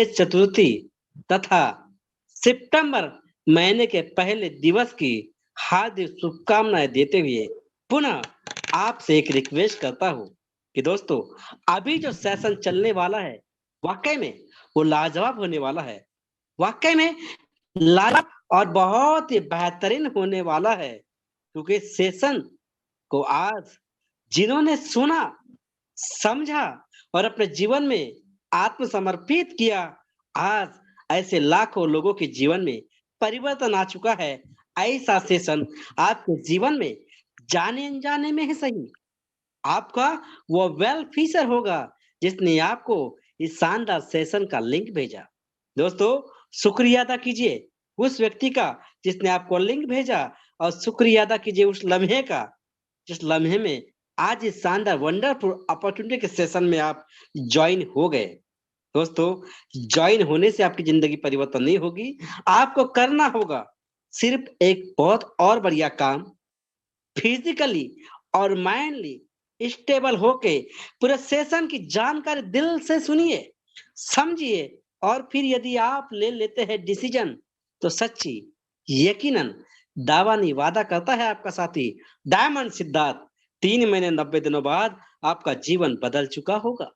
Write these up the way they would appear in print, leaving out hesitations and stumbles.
चतुर्थी तथा सितंबर महीने के पहले दिवस की हार्दिक शुभकामनाएं देते हुए पुनः आपसे एक रिक्वेस्ट करता हूँ कि दोस्तों, अभी जो सेशन चलने वाला है वाकई में वो लाजवाब होने वाला है। वाकई में लाजवाब और बहुत ही बेहतरीन होने वाला है, क्योंकि सेशन को आज जिन्होंने सुना, समझा और अपने जीवन में आत्मसमर्पित किया, आज ऐसे लाखों लोगों के जीवन में परिवर्तन आ चुका है। ऐसा सेशन आपके जीवन में जाने अनजाने में ही सही, आपका वो वेल फिशर होगा जिसने आपको इस शानदार सेशन का लिंक भेजा। दोस्तों, शुक्रिया अदा कीजिए उस व्यक्ति का जिसने आपको लिंक भेजा, और शुक्रिया अदा कीजिए उस लम्हे का जिस लम्हे में आज इस शानदार वंडरफुल अपॉर्चुनिटी के सेशन में आप ज्वाइन हो गए। दोस्तों, ज्वाइन होने से आपकी जिंदगी परिवर्तन नहीं होगी, आपको करना होगा सिर्फ एक बहुत और बढ़िया काम। फिजिकली और माइंडली स्टेबल होके पूरे सेशन की जानकारी दिल से सुनिए, समझिए, और फिर यदि आप ले लेते हैं डिसीजन, तो सच्ची यकीनन दावा नहीं वादा करता है आपका साथी डायमंड सिद्धार्थ, 3 महीने 90 दिनों बाद आपका जीवन बदल चुका होगा।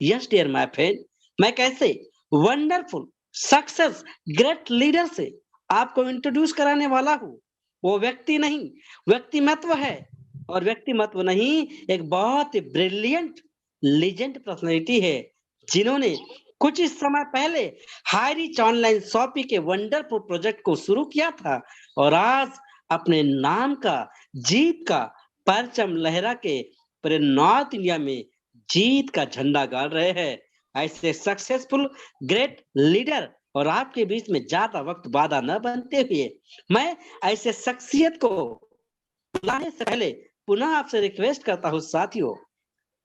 यस डियर माय फ्रेंड, मैं कैसे वंडरफुल सक्सेस ग्रेट लीडर से आपको इंट्रोड्यूस कराने वाला हूँ। वो व्यक्ति नहीं, व्यक्तिमत्व है, और व्यक्तिमत्व नहीं, एक बहुत ही ब्रिलियंट लीजेंड पर्सनैलिटी है जिन्होंने कुछ इस समय पहले हाई रीच ऑनलाइन शॉपिंग के वंडरफुल प्रोजेक्ट को शुरू किया था, और आज अपने नाम का, जीत का परचम लहरा के पूरे नॉर्थ इंडिया में जीत का झंडा गाड़ रहे हैं। ऐसे सक्सेसफुल ग्रेट लीडर और आपके बीच में ज्यादा वक्त बाधा न बनते हुए मैं ऐसे शख्सियत को बुलाने से पहले पुनः आपसे रिक्वेस्ट करता हूँ साथियों,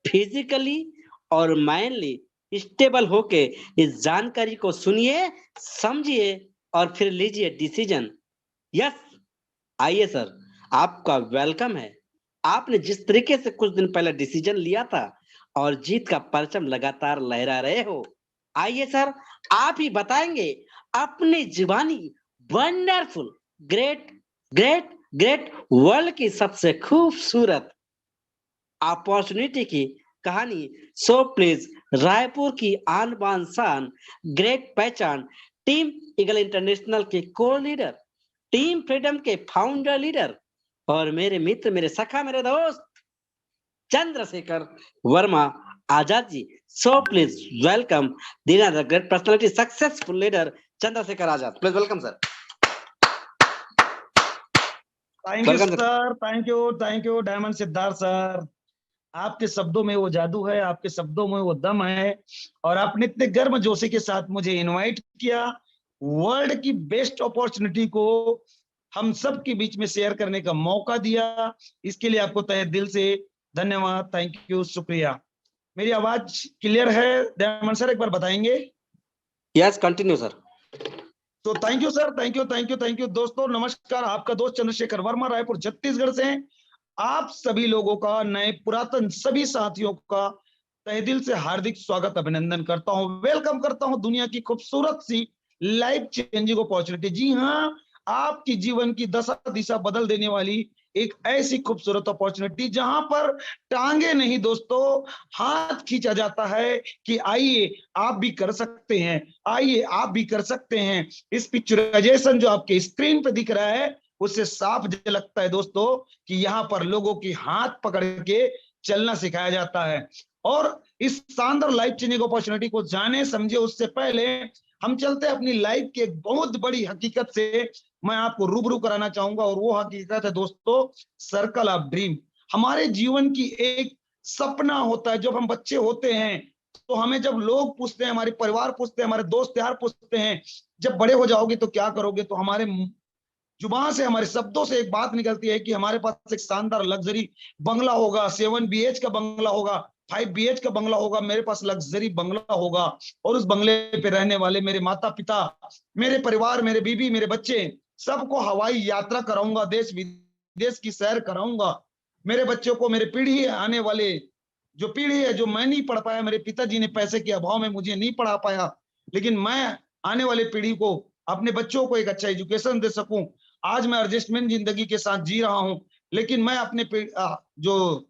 फिजिकली और माइंडली स्टेबल होके इस जानकारी को सुनिए, समझिए और फिर लीजिए डिसीजन। यस, आइए सर, आपका वेलकम है। आपने जिस तरीके से कुछ दिन पहले डिसीजन लिया था और जीत का परचम लगातार लहरा रहे हो, आइए सर, आप ही बताएंगे अपनी जुबानी wonderful great great great world की सबसे खूबसूरत अपॉर्चुनिटी की कहानी। सो प्लीज, रायपुर की आन बान शान, ग्रेट पहचान, टीम ईगल इंटरनेशनल के को लीडर, टीम फ्रीडम के फाउंडर लीडर और मेरे मित्र, मेरे सखा, मेरे दोस्त Chandrashekhar Verma Azad ji. So please welcome the great personality successful leader Chandrashekhar Azad. Please welcome sir. Thank you sir, thank you Diamond Siddharth sir. आपके शब्दों में वो जादू है, आपके शब्दों में वो दम है, और आपने इतने गर्म जोशी के साथ मुझे इनवाइट किया वर्ल्ड की बेस्ट अपॉर्चुनिटी को हम सब के बीच में शेयर करने का मौका दिया। इसके लिए आपको तहे दिल से धन्यवाद, थैंक यू, शुक्रिया। मेरी आवाज क्लियर है डायमंड सर, एक बार बताएंगे? Yes, continue sir. तो thank you sir, thank you दोस्तों। नमस्कार, आपका दोस्त चंद्रशेखर वर्मा, रायपुर छत्तीसगढ़ से। आप सभी लोगों का, नए पुरातन सभी साथियों का तहे दिल से हार्दिक स्वागत, अभिनंदन करता हूं, वेलकम करता हूं दुनिया की खूबसूरत सी लाइफ चेंजिंग अपॉर्चुनिटी। जी हाँ, आपकी जीवन की दशा दिशा बदल देने वाली एक ऐसी खूबसूरत अपॉर्चुनिटी जहां पर टांगे नहीं दोस्तों, हाथ खींचा जाता है कि आइए आप भी कर सकते हैं, आइए आप भी कर सकते हैं। इस पिक्चराइजेशन जो आपके स्क्रीन पे दिख रहा है, उससे साफ झलकता है दोस्तों कि यहाँ पर लोगों की हाथ पकड़ के चलना सिखाया जाता है। और इस शानदार लाइफ चेंजिंग अपॉर्चुनिटी को जाने समझे उससे पहले हम चलते हैं अपनी लाइफ की एक बहुत बड़ी हकीकत से, मैं आपको रूबरू कराना चाहूंगा। और वो हकीकत है दोस्तों, सर्कल ऑफ ड्रीम। हमारे जीवन की एक सपना होता है। जब हम बच्चे होते हैं तो हमें जब लोग पूछते हैं, हमारे परिवार पूछते हैं, हमारे दोस्त यार पूछते हैं, जब बड़े हो जाओगे तो क्या करोगे, तो हमारे जुबान से, हमारे शब्दों से एक बात निकलती है कि हमारे पास एक शानदार लग्जरी बंगला होगा, 7 BH का बंगला होगा, 5 BH का बंगला होगा, मेरे पास लग्जरी बंगला होगा, और उस बंगले पे रहने वाले मेरे माता पिता, मेरे परिवार, मेरे बीवी, मेरे बच्चे, सबको हवाई यात्रा कराऊंगा, देश विदेश की सैर कराऊंगा। मेरे बच्चों को, मेरे पीढ़ी आने वाले जो पीढ़ी है, जो मैं नहीं पढ़ पाया, मेरे पिताजी ने पैसे के अभाव में मुझे नहीं पढ़ा पाया, लेकिन मैं आने वाले पीढ़ी को, अपने बच्चों को एक अच्छा एजुकेशन दे सकूं। आज मैं एडजस्टमेंट जिंदगी के साथ जी रहा हूं, लेकिन मैं अपने जो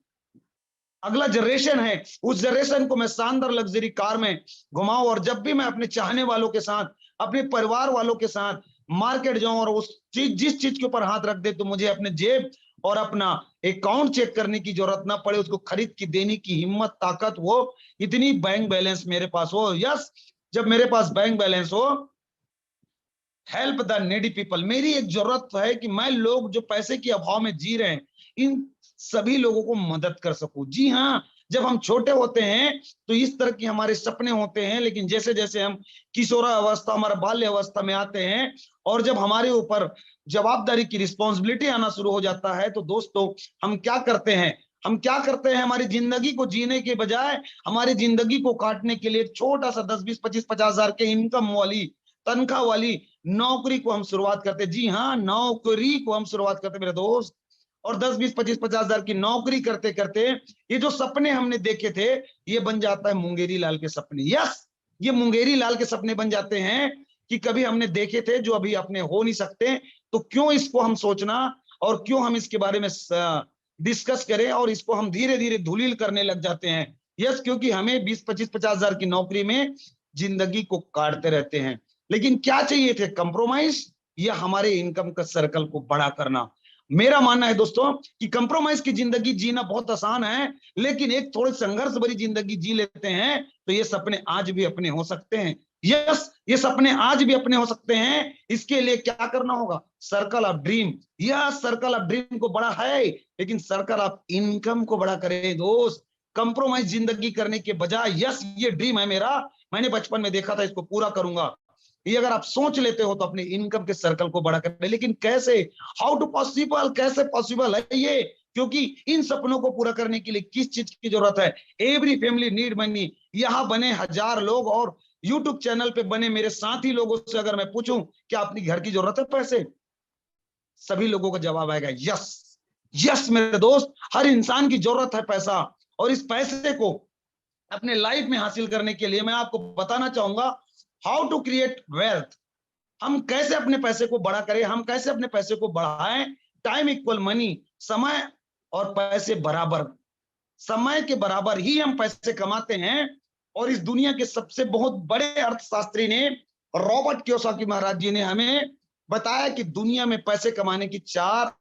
अगला जनरेशन है, उस जनरेशन को मैं शानदार लग्जरी कार में घुमाऊं, और जब भी मैं अपने चाहने वालों के साथ, अपने परिवार वालों के साथ मार्केट जाऊं और उस चीज, जिस चीज के ऊपर हाथ रख दे तो मुझे अपने जेब और अपना अकाउंट चेक करने की जरूरत ना पड़े, उसको खरीद की देने की हिम्मत, ताकत हो, इतनी बैंक बैलेंस मेरे पास हो। यस, जब मेरे पास बैंक बैलेंस हो, हेल्प द नीडी पीपल, मेरी एक जरूरत है कि मैं लोग जो पैसे के अभाव में जी रहे हैं, इन सभी लोगों को मदद कर सकूं। जी हाँ, जब हम छोटे होते हैं तो इस तरह की हमारे सपने होते हैं, लेकिन जैसे जैसे हम किशोरावस्था, हमारा बाल्य अवस्था में आते हैं, और जब हमारे ऊपर जवाबदारी की रिस्पॉन्सिबिलिटी आना शुरू हो जाता है, तो दोस्तों हम क्या करते हैं, हम क्या करते हैं, हमारी जिंदगी को जीने के बजाय हमारी जिंदगी को काटने के लिए छोटा सा 10, 20, 25, 50 हजार के इनकम वाली, तनख्वाह वाली नौकरी को हम शुरुआत करते। जी हाँ, नौकरी को हम शुरुआत करते मेरे दोस्त, और 10, 20, 25, 50 हजार की नौकरी करते करते ये जो सपने हमने देखे थे, ये बन जाता है मुंगेरी लाल के सपने। यस, ये मुंगेरी लाल के सपने बन जाते हैं कि कभी हमने देखे थे जो अभी अपने हो नहीं सकते, तो क्यों इसको हम सोचना, और क्यों हम इसके बारे में डिस्कस करें, और इसको हम धीरे धीरे धुलील करने लग जाते हैं। यस, क्योंकि हमें 20, 25, 50 हजार की नौकरी में जिंदगी को काटते रहते हैं। लेकिन क्या चाहिए थे, कंप्रोमाइज या हमारे इनकम का सर्कल को बड़ा करना। मेरा मानना है दोस्तों कि कंप्रोमाइज की जिंदगी जीना बहुत आसान है, लेकिन एक थोड़ी संघर्ष भरी जिंदगी जी लेते हैं तो ये सपने आज भी अपने हो सकते हैं। यस, ये सपने आज भी अपने हो सकते हैं। इसके लिए क्या करना होगा, सर्कल ऑफ ड्रीम। यह सर्कल ऑफ ड्रीम को बड़ा है, लेकिन सर्कल ऑफ इनकम को बड़ा करें दोस्त। कंप्रोमाइज जिंदगी करने के बजाय, यस ये ड्रीम है मेरा, मैंने बचपन में देखा था, इसको पूरा करूंगा, ये अगर आप सोच लेते हो तो अपने इनकम के सर्कल को बड़ा करना। लेकिन कैसे, हाउ टू पॉसिबल, कैसे पॉसिबल है ये, क्योंकि इन सपनों को पूरा करने के लिए किस चीज की जरूरत है, एवरी फैमिली नीड मनी। यहाँ बने 1000 लोग, और यूट्यूब चैनल पे बने मेरे साथी लोगों से अगर मैं पूछूं क्या अपनी घर की जरूरत है पैसे, सभी लोगों का जवाब आएगा यस। यस मेरे दोस्त, हर इंसान की जरूरत है पैसा, और इस पैसे को अपने लाइफ में हासिल करने के लिए मैं आपको बताना चाहूंगा हाउ टू क्रिएट वेल्थ। हम कैसे अपने पैसे को बड़ा करें, हम कैसे अपने पैसे को बढ़ाएं। टाइम इक्वल मनी, समय और पैसे बराबर, समय के बराबर ही हम पैसे कमाते हैं। और इस दुनिया के सबसे बहुत बड़े अर्थशास्त्री ने, रॉबर्ट कियोसाकी महाराज जी ने हमें बताया कि दुनिया में पैसे कमाने की 4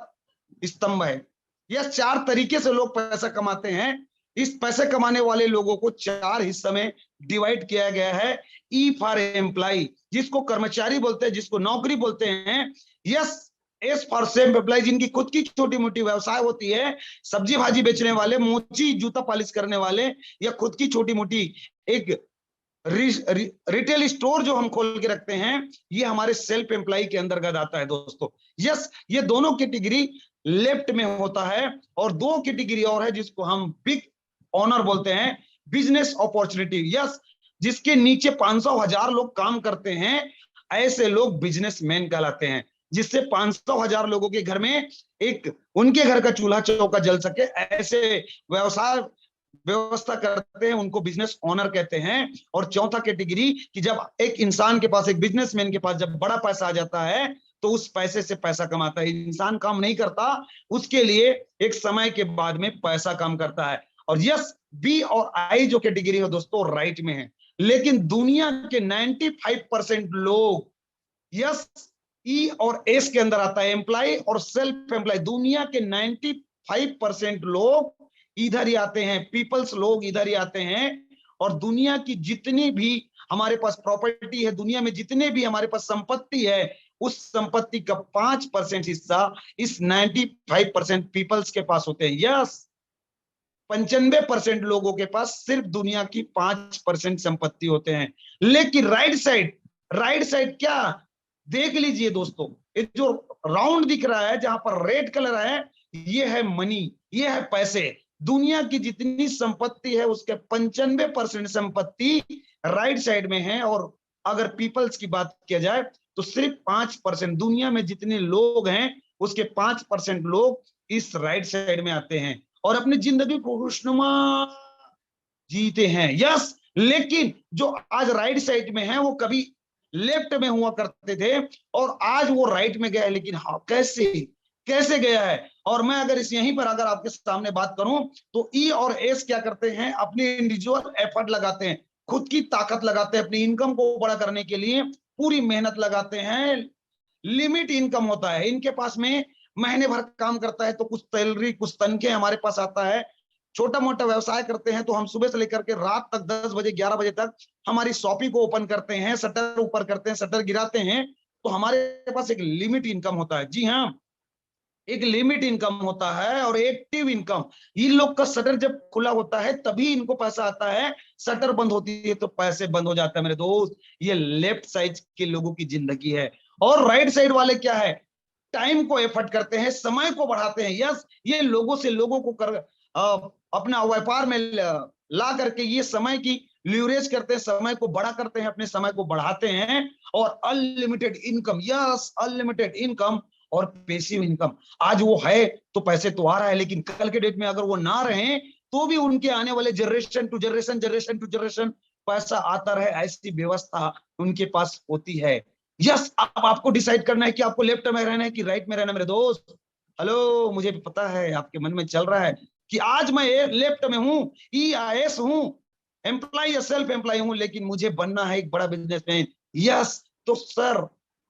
स्तंभ है। यह 4 तरीके से लोग पैसा कमाते हैं। इस पैसे कमाने वाले लोगों को 4 हिस्से में डिवाइड किया गया है। ई फॉर एम्प्लॉय, जिसको कर्मचारी बोलते हैं, जिसको नौकरी बोलते हैं। Yes, S for self employ, जिनकी खुद की छोटी मोटी व्यवसाय होती है, सब्जी भाजी बेचने वाले, मोची जूता पॉलिश करने वाले, या खुद की छोटी मोटी एक रिटेल स्टोर जो हम खोल के रखते हैं, ये हमारे सेल्फ एम्प्लॉय के अंतर्गत आता है दोस्तों। यस, ये दोनों कैटेगरी लेफ्ट में होता है, और 2 कैटेगरी और है जिसको हम बिग ऑनर बोलते हैं, बिजनेस अपॉर्चुनिटी। यस, जिसके नीचे 500,000 लोग काम करते हैं, ऐसे लोग बिजनेसमैन कहलाते हैं। जिससे 500,000 लोगों के घर में एक उनके घर का चूल्हा चौका जल सके, ऐसे व्यवसाय व्यवस्था करते हैं, उनको बिजनेस ओनर कहते हैं। और चौथा कैटेगरी कि जब एक इंसान के पास, एक बिजनेसमैन के पास जब बड़ा पैसा आ जाता है, तो उस पैसे से पैसा कमाता है। इंसान काम नहीं करता, उसके लिए एक समय के बाद में पैसा काम करता है। और यस, बी और आई जो कैटेगरी है दोस्तों, राइट में है। लेकिन दुनिया के 95% लोग, यस, ई और एस के अंदर आता है, एम्प्लॉय और सेल्फ एम्प्लॉय। दुनिया के 95% लोग इधर ही आते हैं, पीपल्स लोग इधर ही आते हैं। और दुनिया की जितनी भी हमारे पास प्रॉपर्टी है, दुनिया में जितने भी हमारे पास संपत्ति है, उस संपत्ति का 5% हिस्सा इस 95% पीपल्स के पास होते हैं। यस, 95% लोगों के पास सिर्फ दुनिया की 5% संपत्ति होते हैं। लेकिन राइट साइड क्या, देख लीजिए दोस्तों, ये जो राउंड दिख रहा है, जहां पर रेड कलर है, ये है मनी, ये है पैसे। दुनिया की जितनी संपत्ति है उसके 95% संपत्ति राइट साइड में है। और अगर पीपल्स की बात किया जाए तो सिर्फ 5%, दुनिया में जितने लोग हैं उसके 5% लोग इस राइट साइड में आते हैं और अपनी जिंदगी को खुशनुमा जीते हैं। यस, लेकिन जो आज राइट साइड में है वो कभी लेफ्ट में हुआ करते थे और आज वो राइट में गया है। लेकिन हाँ, कैसे कैसे गया है? और मैं अगर इस यहीं पर अगर आपके सामने बात करूं तो ई और एस क्या करते हैं, अपनी इंडिविजुअल एफर्ट लगाते हैं, खुद की ताकत लगाते हैं, अपनी इनकम को बड़ा करने के लिए पूरी मेहनत लगाते हैं। लिमिट इनकम होता है इनके पास में, महीने भर काम करता है तो कुछ सैलरी कुछ तनखे हमारे पास आता है। छोटा मोटा व्यवसाय करते हैं तो हम सुबह से लेकर के रात तक 10 बजे 11 बजे तक हमारी शॉपिंग को ओपन करते हैं, शटर ऊपर करते हैं, शटर गिराते हैं, तो हमारे पास एक लिमिट इनकम होता है। जी हाँ, एक लिमिट इनकम होता है और एक्टिव इनकम। इन लोग का शटर जब खुला होता है तभी इनको पैसा आता है, शटर बंद होती है तो पैसे बंद हो जाते हैं मेरे दोस्त। ये लेफ्ट साइड के लोगों की जिंदगी है। और राइट साइड वाले क्या है, टाइम को एफर्ट करते हैं, समय को बढ़ाते हैं। यस, ये लोगों से लोगों को अपना व्यापार में ला करके ये समय की ल्यूरेज करते हैं, समय को बड़ा करते हैं, अपने समय को बढ़ाते हैं। और unlimited income, yes unlimited income और पैसिव इनकम। आज वो है तो पैसे तो आ रहा है, लेकिन कल के डेट में अगर वो ना रहे तो भी उनके आने वाले generation to generation, generation to generation पैसा आता रहे, ऐसी व्यवस्था उनके पास होती है। यस, अब आपको डिसाइड करना है कि आपको लेफ्ट में रहना है कि राइट में रहना है मेरे दोस्त। हेलो, मुझे भी पता है आपके मन में चल रहा है कि आज मैं लेफ्ट में हूं, EIS हूं, एम्प्लॉय या सेल्फ एम्प्लॉय हूं, लेकिन मुझे बनना है एक बड़ा बिजनेसमैन। यस, तो सर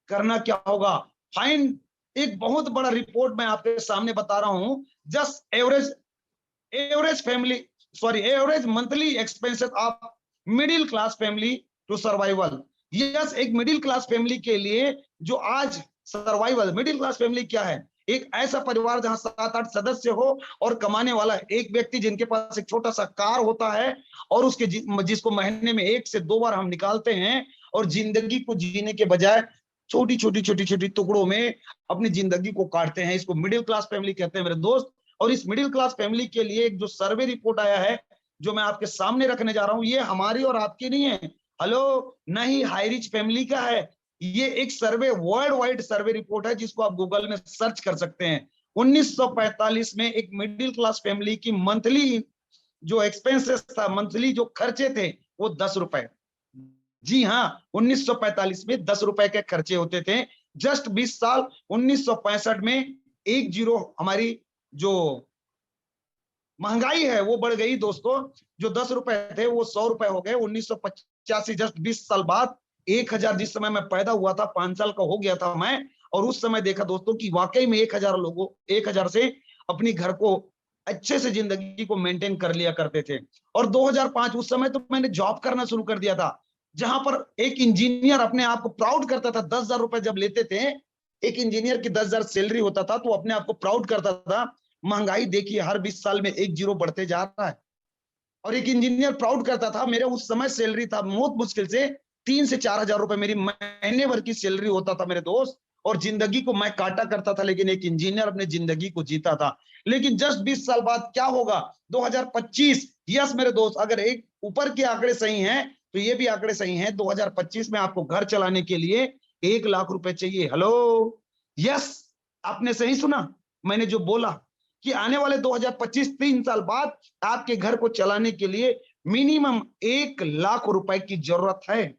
करना क्या होगा? फाइंड एक बहुत बड़ा रिपोर्ट मैं आपके सामने बता रहा हूं। Just average family, sorry average monthly expenses of middle class family to survival. Yes, एक मिडिल क्लास फैमिली के लिए जो आज सर्वाइवल, मिडिल क्लास फैमिली क्या है? एक ऐसा परिवार जहां 7-8 सदस्य हो और कमाने वाला एक व्यक्ति जिनके पास एक छोटा सा कार होता है और उसके जिसको महीने में 1 से 2 बार हम निकालते हैं और जिंदगी को जीने के बजाय छोटी छोटी छोटी छोटी टुकड़ों में अपनी जिंदगी को काटते हैं। इसको मिडिल क्लास फैमिली कहते हैं मेरे दोस्त। और इस मिडिल क्लास फैमिली के लिए एक जो सर्वे रिपोर्ट आया है जो मैं आपके सामने रखने जा रहा हूं, ये हमारी और आपकी नहीं है, हेलो, न ही हाई रिच फैमिली का है। ये एक सर्वे, वर्ल्ड वाइड सर्वे रिपोर्ट है जिसको आप गूगल में सर्च कर सकते हैं। 1945 में एक मिडिल क्लास फैमिली की मंथली जो एक्सपेंसेस था, मंथली जो खर्चे थे, वो 10 रुपए। जी हाँ, 1945 में 10 रुपए के खर्चे होते थे। जस्ट 20 साल 1965 में 10 हमारी जो महंगाई है वो बढ़ गई दोस्तों। जो 10 रुपए थे वो 100 रुपए हो गए। 1985, जस्ट 20 साल बाद 1000, जिस समय मैं पैदा हुआ था, 5 साल का हो गया था मैं, और उस समय देखा दोस्तों कि वाकई में 1000 से अपनी घर को अच्छे से जिंदगी को मेंटेन कर लिया करते थे। और 2005 उस समय तो मैंने जॉब करना शुरू कर दिया था, जहां पर एक इंजीनियर अपने आप को प्राउड करता था। 10,000 रुपए जब लेते थे, एक इंजीनियर की 10,000 सैलरी होता था तो अपने आप को प्राउड करता था। महंगाई देखिए, हर 20 साल में 1 जीरो बढ़ते जा रहा है। और एक इंजीनियर प्राउड करता था, मेरे उस समय सैलरी था बहुत मुश्किल से 3 से 4,000 रुपए मेरी महीने भर की सैलरी होता था मेरे दोस्त। और जिंदगी को मैं काटा करता था, लेकिन एक इंजीनियर अपने जिंदगी को जीता था। लेकिन जस्ट 20 साल बाद क्या होगा? 2025, यस मेरे दोस्त, अगर एक ऊपर के आंकड़े सही हैं तो ये भी आंकड़े सही हैं। 2025 में आपको घर चलाने के लिए 1 लाख रुपए चाहिए। हेलो, यस, आपने सही सुना, मैंने जो बोला कि आने वाले 2025, 3 साल बाद आपके घर को चलाने के लिए मिनिमम 1 लाख रुपए की जरूरत है।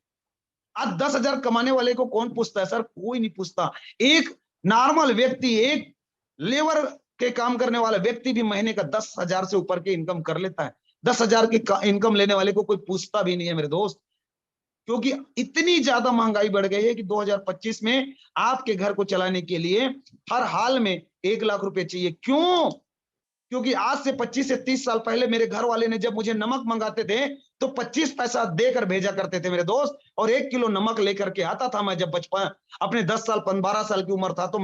आज 10,000 कमाने वाले को कौन पूछता है सर? कोई नहीं पूछता। एक नॉर्मल व्यक्ति, एक लेबर के काम करने वाला व्यक्ति भी महीने का 10,000 से ऊपर के इनकम कर लेता है। 10,000 की इनकम लेने वाले को कोई पूछता भी नहीं है मेरे दोस्त, क्योंकि इतनी ज्यादा महंगाई बढ़ गई है कि 2025 में आपके घर को चलाने के लिए हर हाल में 1 लाख रुपए चाहिए। क्यों? क्योंकि आज से 25 से 30 साल पहले मेरे घर वाले ने जब मुझे नमक मंगाते थे तो 25 पैसा देकर भेजा करते थे मेरे दोस्त, और 1 किलो नमक लेकर के आता था मैं। जब बचपन अपने 10 साल 12 साल की उम्र था तो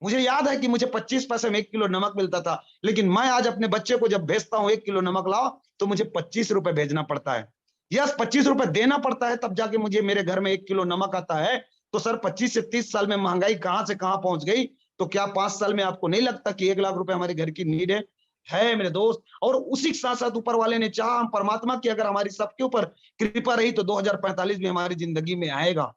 मुझे याद है कि मुझे 25 पैसे में 1 किलो नमक मिलता था। लेकिन मैं आज अपने बच्चे को जब भेजता हूं 1 किलो नमक लाओ, तो मुझे 25 रुपए भेजना पड़ता है। यस, 25 रुपए देना पड़ता है, तब जाके मुझे मेरे घर में 1 किलो नमक आता है। तो सर 25 से 30 साल में महंगाई कहां से कहां पहुंच गई? तो क्या 5 साल में आपको नहीं लगता कि 1 लाख रुपए हमारे घर की नीड है मेरे दोस्त? और उसी के साथ साथ ऊपर वाले ने चाहा, हम परमात्मा की अगर हमारी सबके ऊपर कृपा रही तो 2045 भी हमारी जिंदगी में आएगा।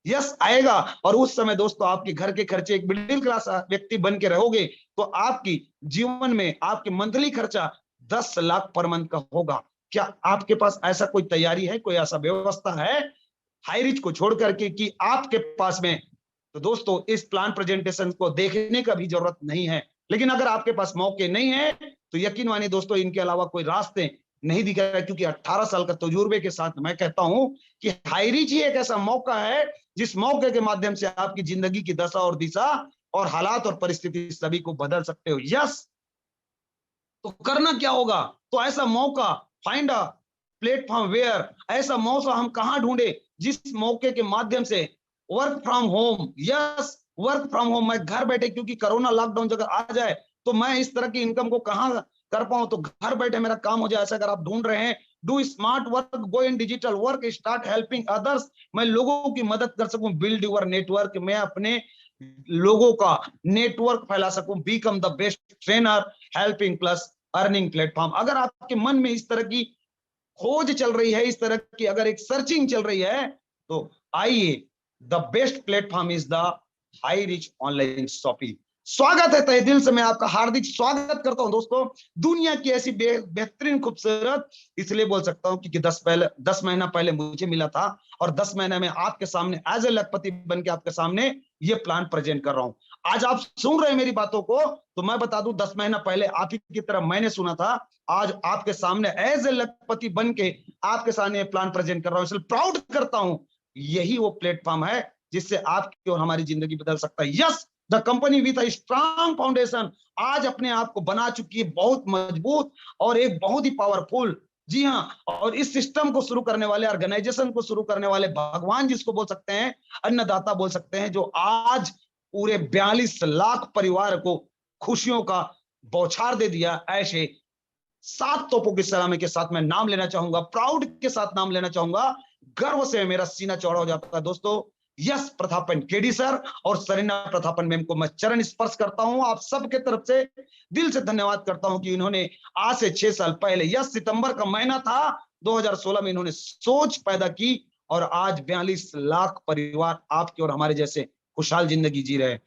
यस, आएगा। और उस समय दोस्तों आपके घर के खर्चे, एक मिडिल क्लास व्यक्ति बन के रहोगे तो आपकी जीवन में आपके मंथली खर्चा 10 लाख पर मंथ का होगा। क्या आपके पास ऐसा कोई तैयारी है, कोई ऐसा व्यवस्था है हाईरिच को छोड़ करके कि आपके पास में? तो दोस्तों इस प्लान प्रेजेंटेशन को देखने का भी जरूरत नहीं है, लेकिन अगर आपके पास मौके नहीं है तो यकीन मानिए दोस्तों इनके अलावा कोई रास्ते नहीं दिख रहा है, क्योंकि 18 साल का तजुर्बे के साथ मैं कहता हूं कि हाईरिच ही एक ऐसा मौका है जिस मौके के माध्यम से आपकी जिंदगी की दशा और दिशा और हालात और परिस्थिति सभी को बदल सकते हो। यस, तो करना क्या होगा? तो ऐसा मौका, फाइंड अ प्लेटफॉर्म वेयर, ऐसा मौका हम कहां ढूंढे जिस मौके के माध्यम से work from home, yes work from home, मैं घर बैठे, क्योंकि कोरोना लॉकडाउन अगर आ जाए तो मैं इस तरह की इनकम को कहां कर पाऊं, तो घर बैठे मेरा काम हो जाए। ऐसा अगर आप ढूंढ रहे हैं, do smart work, go in digital work, start helping others, मैं लोगों की मदद कर सकूं, बिल्ड योर नेटवर्क, मैं अपने लोगों का नेटवर्क फैला सकूं, become the best trainer, helping plus earning platform. अगर आपके मन में इस तरह की खोज चल रही है, इस तरह की अगर एक सर्चिंग चल रही है, तो आइए, the best platform is the Highrich online shopping. स्वागत है, तहे दिल से मैं आपका हार्दिक स्वागत करता हूं दोस्तों। दुनिया की ऐसी बेहतरीन खूबसूरत, इसलिए बोल सकता हूं क्योंकि 10 महीना पहले मुझे मिला था और 10 महीने में आपके सामने एज ए लखपति बन के आपके सामने ये प्लान प्रेजेंट कर रहा हूं। आज आप सुन रहे हैं मेरी बातों को, तो मैं बता दूं 10 महीना पहले आप ही की तरह मैंने सुना था। आज आपके सामने एज ए लखपति बन के आपके सामने प्लान प्रेजेंट कर रहा हूं, इसलिए प्राउड करता हूं। यही वो प्लेटफॉर्म है जिससे आपकी और हमारी जिंदगी बदल सकता है। Yes, the company with a strong foundation आज अपने आप को बना चुकी है बहुत मजबूत और एक बहुत ही पावरफुल। जी हाँ, और इस सिस्टम को शुरू करने वाले, ऑर्गेनाइजेशन को शुरू करने वाले भगवान जिसको बोल सकते हैं, अन्नदाता बोल सकते हैं, जो आज पूरे 42 लाख परिवार को खुशियों का बौछार दे दिया, ऐसे 7 तोपों की सलामी के साथ मैं नाम लेना चाहूंगा, प्राउड के साथ नाम लेना चाहूंगा, गर्व से मेरा सीना चौड़ा हो जाता है दोस्तों। यस प्रतापन केडी सर और सरीना प्रतापन मैम को मैं चरण स्पर्श करता हूं, आप सबके तरफ से दिल से धन्यवाद करता हूं कि इन्होंने आज से 6 साल पहले, यस सितंबर का महीना था 2016 में, इन्होंने सोच पैदा की और आज 42 लाख परिवार आपके और हमारे जैसे खुशहाल जिंदगी जी रहे हैं।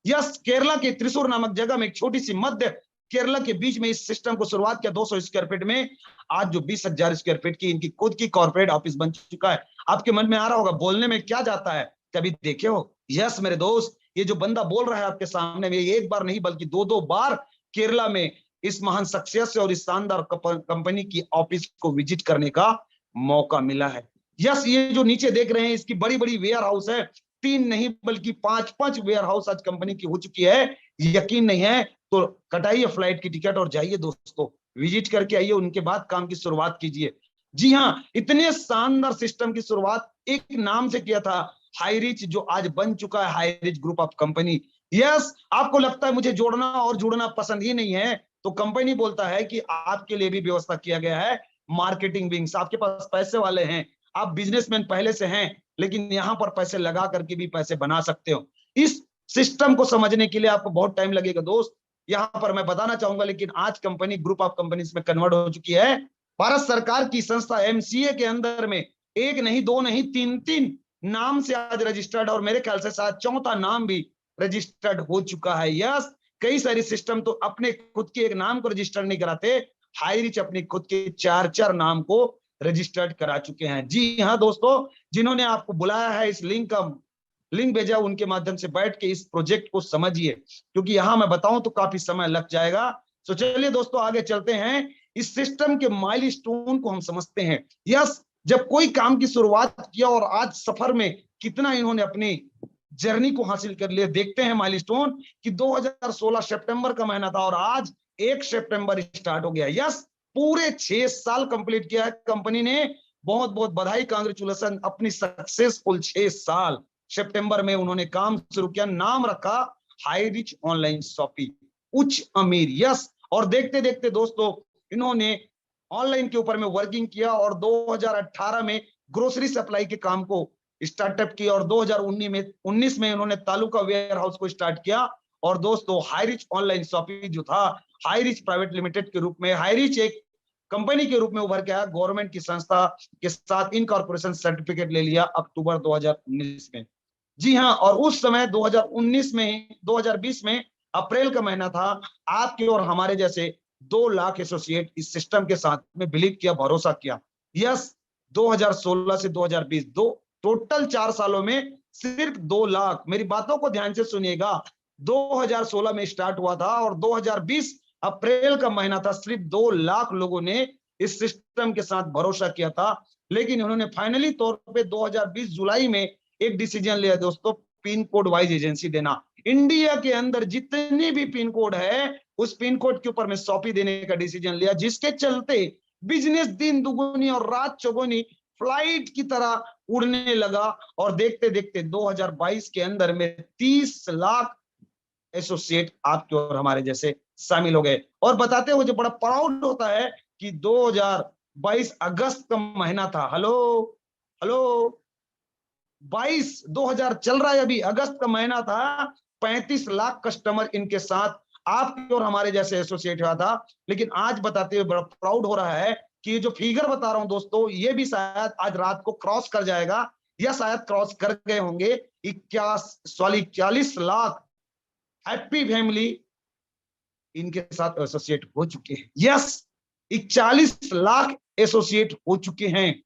यस, केरला के त्रिशूर नामक जगह में एक छोटी सी मध्य केरला के बीच में इस सिस्टम को शुरुआत किया 200 स्क्वायर फीट में। आज जो 20,000 स्क्वायर फीट की इनकी खुद की कॉर्पोरेट ऑफिस बन चुका है। आपके मन में आ रहा होगा बोलने में क्या जाता है, कभी देखे हो? यस मेरे दोस्त, ये जो बंदा बोल रहा है आपके सामने में, एक बार नहीं बल्कि 2-2 बार केरला में इस महान सक्सेस और इस शानदार कंपनी की ऑफिस को विजिट करने का मौका मिला है। यस, ये जो नीचे देख रहे हैं इसकी बड़ी बड़ी वेयर हाउस है, 3 नहीं बल्कि 5-5 वेयर हाउस आज कंपनी की हो चुकी है। यकीन नहीं है तो कटाइए फ्लाइट की टिकट और जाइए दोस्तों, विजिट करके आइए, उनके बाद काम की शुरुआत कीजिए। जी हाँ, इतने शानदार सिस्टम की शुरुआत एक नाम से किया था, हाईरिच, जो आज बन चुका है Highrich group of company. Yes, आपको लगता है मुझे जोड़ना और जुड़ना पसंद ही नहीं है, तो कंपनी बोलता है कि आपके लिए भी व्यवस्था किया गया है मार्केटिंग विंग्स। आपके पास पैसे वाले हैं, आप बिजनेसमैन पहले से हैं, लेकिन यहाँ पर पैसे लगा करके भी पैसे बना सकते हो। इस सिस्टम को समझने के लिए आपको बहुत टाइम लगेगा दोस्त, यहाँ पर मैं बताना चाहूंगा, लेकिन आज कंपनी ग्रुप ऑफ कंपनीज में कन्वर्ट हो चुकी है। भारत सरकार की संस्था एमसीए के अंदर में एक नहीं, दो नहीं, 3-3 नाम से आज रजिस्टर्ड, और मेरे ख्याल से शायद चौथा नाम भी रजिस्टर्ड हो चुका है। यस, कई सारे सिस्टम तो अपने खुद के एक नाम को रजिस्टर्ड नहीं कराते, हाईरिच अपनी खुद के 4-4 नाम को रजिस्टर्ड करा चुके हैं। जी हाँ दोस्तों, जिन्होंने आपको बुलाया है, इस लिंक भेजा, उनके माध्यम से बैठ के इस प्रोजेक्ट को समझिए, क्योंकि यहां मैं बताऊं तो काफी समय लग जाएगा। तो चलिए दोस्तों आगे चलते हैं, इस सिस्टम के माइलस्टोन को हम समझते हैं। यस, जब कोई काम की शुरुआत किया और आज सफर में कितना इन्होंने अपनी जर्नी को हासिल कर लिया, देखते हैं माइलस्टोन कि 2016 सितंबर का महीना था और आज 1 सितंबर स्टार्ट हो गया। यस, पूरे 6 साल कंप्लीट किया है कंपनी ने, बहुत बहुत बधाई, कांग्रेचुलेशन, अपनी सक्सेसफुल 6 साल। सितंबर में उन्होंने काम शुरू किया, नाम रखा हाईरिच ऑनलाइन शॉपिंग, उच्च अमीर। यस, और देखते देखते दोस्तों इन्होंने ऑनलाइन के ऊपर में वर्किंग किया और 2018 में ग्रोसरी सप्लाई के काम को स्टार्टअप किया और 2019 में उन्होंने तालुका वेयर हाउस को स्टार्ट किया। और दोस्तों हाईरिच ऑनलाइन शॉपिंग जो था, हाईरिच प्राइवेट लिमिटेड के रूप में, हाईरिच एक कंपनी के रूप में उभर के आया, गवर्नमेंट की संस्था के साथ इनकॉर्पोरेशन सर्टिफिकेट ले लिया अक्टूबर 2019 में। जी हाँ, और उस समय 2019 में 2020 में अप्रैल का महीना था, आपके और हमारे जैसे 2 लाख एसोसिएट इस सिस्टम के साथ में बिलीव किया, भरोसा किया। यस, 2016 से 2020 दो टोटल 4 सालों में सिर्फ 2 लाख, मेरी बातों को ध्यान से सुनिएगा, 2016 में स्टार्ट हुआ था और 2020 अप्रैल का महीना था, सिर्फ 2 लाख लोगों ने इस सिस्टम के साथ भरोसा किया था। लेकिन उन्होंने फाइनली तौर पे 2020 जुलाई में एक डिसीजन लिया दोस्तों, पिन कोड वाइज एजेंसी देना। इंडिया के अंदर जितने भी पिन कोड है उस पिन कोड के ऊपर में सौंपी देने का डिसीजन लिया, जिसके चलते बिजनेस दिन दुगुनी और रात चौगुनी फ्लाइट की तरह उड़ने लगा। और देखते देखते 2022 के अंदर में 30 लाख एसोसिएट आपके और हमारे जैसे शामिल हो गए। और बताते हुए जो बड़ा प्राउड होता है कि 2022 अगस्त का महीना था, हेलो हेलो 2000 चल रहा है अभी, अगस्त का महीना था, 35 लाख कस्टमर इनके साथ आपके और हमारे जैसे एसोसिएट हुआ था। लेकिन आज बताते हुए बड़ा प्राउड हो रहा है कि ये जो फिगर बता रहा हूं दोस्तों, ये भी शायद आज रात को क्रॉस कर जाएगा, या शायद क्रॉस कर गए होंगे। 41 लाख हैप्पी फैमिली इनके साथ एसोसिएट हो चुके हैं। यस, 41 लाख एसोसिएट हो चुके हैं।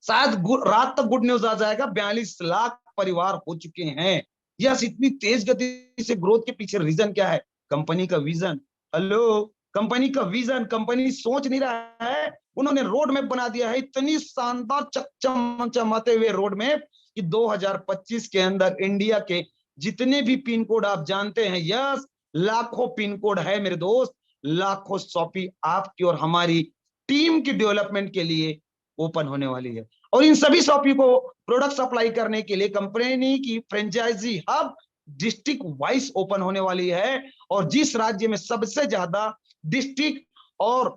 शायद रात तक गुड न्यूज आ जाएगा, 42 लाख परिवार हो चुके हैं। यस, इतनी तेज गति से ग्रोथ के पीछे रीजन क्या है? कंपनी का विजन। हेलो, कंपनी का विजन, कंपनी सोच नहीं रहा है, उन्होंने रोड मैप बना दिया है, इतनी शानदार चमचमाते हुए रोड मैप कि 2025 के अंदर इंडिया के जितने भी पिन कोड आप जानते हैं, यस लाखों पिन कोड है मेरे दोस्त, लाखों शॉपी आपकी और हमारी टीम की डेवलपमेंट के लिए ओपन होने वाली है। और इन सभी शॉपी को प्रोडक्ट सप्लाई करने के लिए कंपनी की franchise hub district wise open होने वाली है। और जिस राज्य में सबसे ज्यादा डिस्ट्रिक्ट और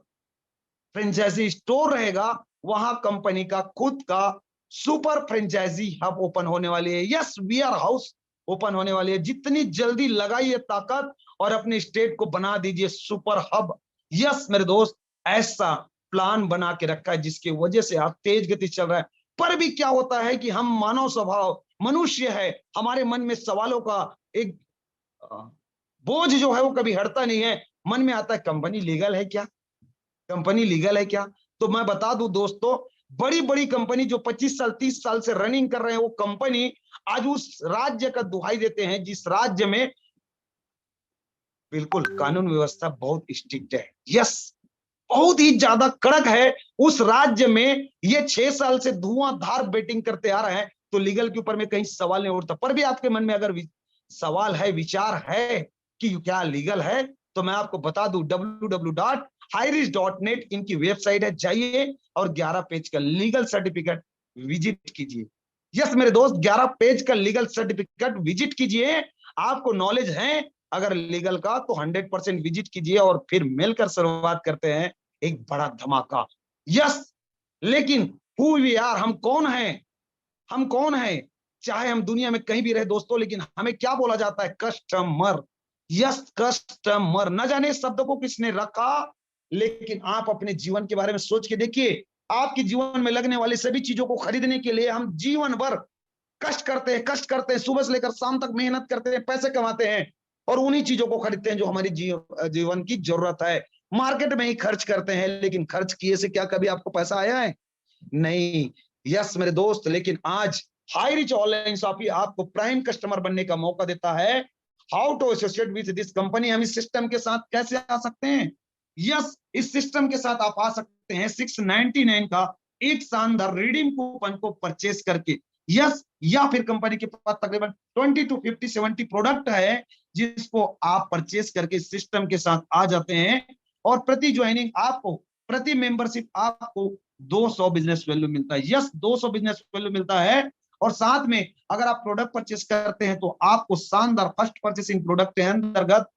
फ्रेंचाइजी स्टोर रहेगा, वहां कंपनी का खुद का सुपर फ्रेंचाइजी हब ओपन होने वाली है। यस, वेयर हाउस ओपन होने वाली है। जितनी जल्दी लगाइए ताकत और अपने स्टेट को बना दीजिए सुपर हब। यस मेरे दोस्त, ऐसा प्लान बना के रखा है जिसकी वजह से आप तेज गति चल रहा है। पर भी क्या होता है कि हम मानव स्वभाव मनुष्य है, हमारे मन में सवालों का एक बोझ जो है वो कभी हटता नहीं है। मन में आता है कंपनी लीगल है क्या, कंपनी लीगल है क्या? तो मैं बता दूं दोस्तों, बड़ी बड़ी कंपनी जो 25 साल 30 साल से रनिंग कर रहे हैं, वो कंपनी आज उस राज्य का दुहाई देते हैं जिस राज्य में बिल्कुल कानून व्यवस्था बहुत स्ट्रिक्ट है। यस, बहुत ही ज्यादा कड़क है। उस राज्य में ये 6 साल से धुआंधार बेटिंग करते आ रहे हैं, तो लीगल के ऊपर में कहीं सवाल नहीं उठता। पर भी आपके मन में अगर सवाल है, विचार है कि क्या लीगल है, तो मैं आपको बता दूं www.highrisk.net इनकी वेबसाइट है, जाइए और 11 पेज का लीगल सर्टिफिकेट विजिट कीजिए। यस मेरे दोस्त, 11 पेज का लीगल सर्टिफिकेट विजिट कीजिए। आपको नॉलेज है अगर लीगल का, तो 100% विजिट कीजिए और फिर मिलकर शुरुआत करते हैं एक बड़ा धमाका। यस, लेकिन हु वी आर, हम कौन हैं? हम कौन हैं? चाहे हम दुनिया में कहीं भी रहे दोस्तों, लेकिन हमें क्या बोला जाता है? कस्टमर। Yes, customer. न जाने शब्द को किसने रखा, लेकिन आप अपने जीवन के बारे में सोच के देखिए। आपके जीवन में लगने वाली सभी चीजों को खरीदने के लिए हम जीवन भर कष्ट करते हैं, सुबह से लेकर शाम तक मेहनत करते हैं, पैसे कमाते हैं और उन्हीं चीजों को खरीदते हैं जो हमारी जीवन की जरूरत है। मार्केट में ही खर्च करते हैं, लेकिन खर्च किए से क्या कभी आपको पैसा आया है? नहीं। यस मेरे दोस्त, लेकिन आज हाई रिच ऑनलाइन शॉपिंग आपको प्राइम कस्टमर बनने का मौका देता है। How to associate with this company, हम इस सिस्टम के साथ कैसे आ सकते हैं? यस, इस सिस्टम के साथ आप आ सकते हैं 699 का एक शानदार रिडीम कूपन को परचेस करके। यस, या फिर कंपनी के पास तकरीबन 20 to 50 70 प्रोडक्ट है जिसको आप परचेस करके सिस्टम के साथ आ जाते हैं। और प्रति ज्वाइनिंग आपको, प्रति मेंबरशिप आपको 200 बिजनेस वैल्यू मिलता है। यस, 200 बिजनेस वैल्यू मिलता है। और साथ में अगर आप प्रोडक्ट परचेस करते हैं तो आपको शानदार फर्स्ट परचेसिंग प्रोडक्ट के अंतर्गत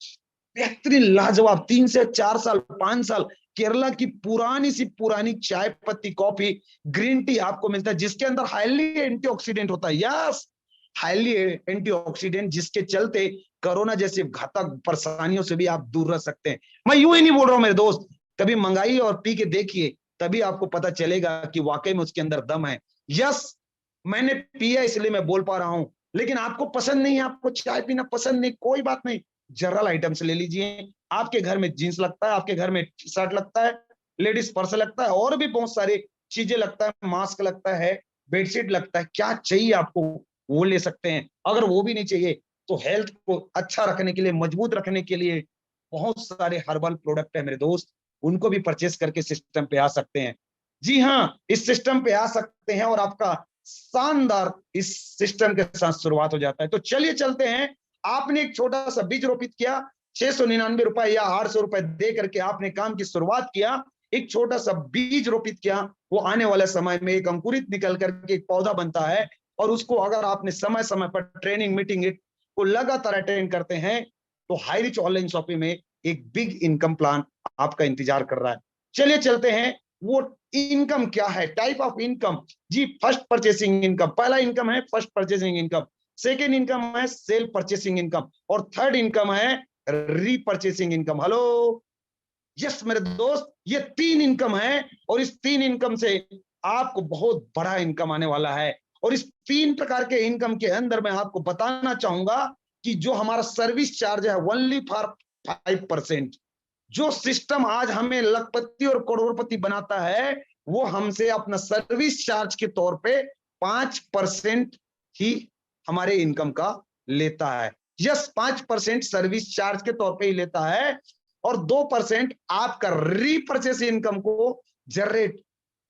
बेहतरीन लाजवाब 3 से 4 साल 5 साल केरला की पुरानी सी पुरानी चाय पत्ती कॉफी ग्रीन टी आपको मिलता है, जिसके अंदर हाईली एंटीऑक्सीडेंट होता है। यस, हाईली एंटीऑक्सीडेंट, जिसके चलते कोरोना जैसी घातक परेशानियों से भी आप दूर रह सकते हैं। मैं यूं ही नहीं बोल रहा हूं मेरे दोस्त, कभी मंगाइए और पी के देखिए, तभी आपको पता चलेगा कि वाकई में उसके अंदर दम है। यस, मैंने पिया इसलिए मैं बोल पा रहा हूं। लेकिन आपको पसंद नहीं है, आपको चाय पीना पसंद नहीं, कोई बात नहीं, जनरल आइटम से ले लीजिए। आपके घर में जीन्स लगता है, आपके घर में टी शर्ट लगता है, लेडीज पर्स लगता है, और भी बहुत सारी चीजें लगता है, मास्क लगता है, बेडशीट लगता है, क्या चाहिए आपको वो ले सकते हैं। अगर वो भी नहीं चाहिए तो हेल्थ को अच्छा रखने के लिए, मजबूत रखने के लिए बहुत सारे हर्बल प्रोडक्ट है मेरे दोस्त, उनको भी परचेस करके सिस्टम पे आ सकते हैं। जी हाँ, इस सिस्टम पे आ सकते हैं और आपका शानदार इस सिस्टम के साथ शुरुआत हो जाता है। तो चलिए चलते हैं। आपने एक छोटा सा बीज रोपित किया, 699 रुपए या 800 रुपए दे करके आपने काम की शुरुआत किया, एक छोटा सा बीज रोपित किया, वो आने वाले समय में एक अंकुरित निकल करके एक पौधा बनता है। और उसको अगर आपने समय समय पर ट्रेनिंग मीटिंग को लगातार अटेंड करते हैं तो हाई रिच ऑनलाइन शॉपिंग में एक बिग इनकम प्लान आपका इंतजार कर रहा है। चलिए चलते हैं, वो इनकम क्या है, टाइप ऑफ इनकम। जी, फर्स्ट परचेसिंग इनकम, पहला इनकम है first purchasing income, second income है सेल परचेसिंग इनकम, और थर्ड इनकम है रीपरचेसिंग इनकम। हेलो, यस मेरे दोस्त, ये 3 इनकम है और इस 3 इनकम से आपको बहुत बड़ा इनकम आने वाला है। और इस 3 प्रकार के इनकम के अंदर मैं आपको बताना चाहूंगा कि जो हमारा सर्विस चार्ज है ओनली फॉर 5%, जो सिस्टम आज हमें लखपति और करोड़पति बनाता है वो हमसे अपना सर्विस चार्ज के तौर पे 5% ही हमारे इनकम का लेता है। यस, 5% सर्विस चार्ज के तौर पे ही लेता है और 2% आपका रीपरचेस इनकम को जनरेट।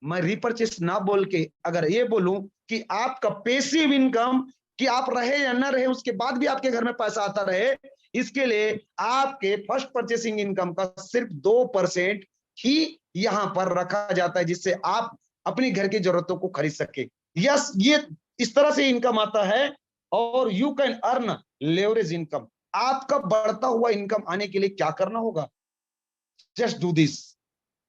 मैं रीपरचेस ना बोल के अगर ये बोलूं कि आपका पेसिव इनकम, कि आप रहे या ना रहे उसके बाद भी आपके घर में पैसा आता रहे, इसके लिए आपके फर्स्ट परचेसिंग इनकम का सिर्फ 2% ही यहां पर रखा जाता है, जिससे आप अपनी घर की जरूरतों को खरीद सके। यस, ये इस तरह से इनकम आता है। और you can earn leverage income. आपका बढ़ता हुआ इनकम आने के लिए क्या करना होगा, जस्ट डू दिस।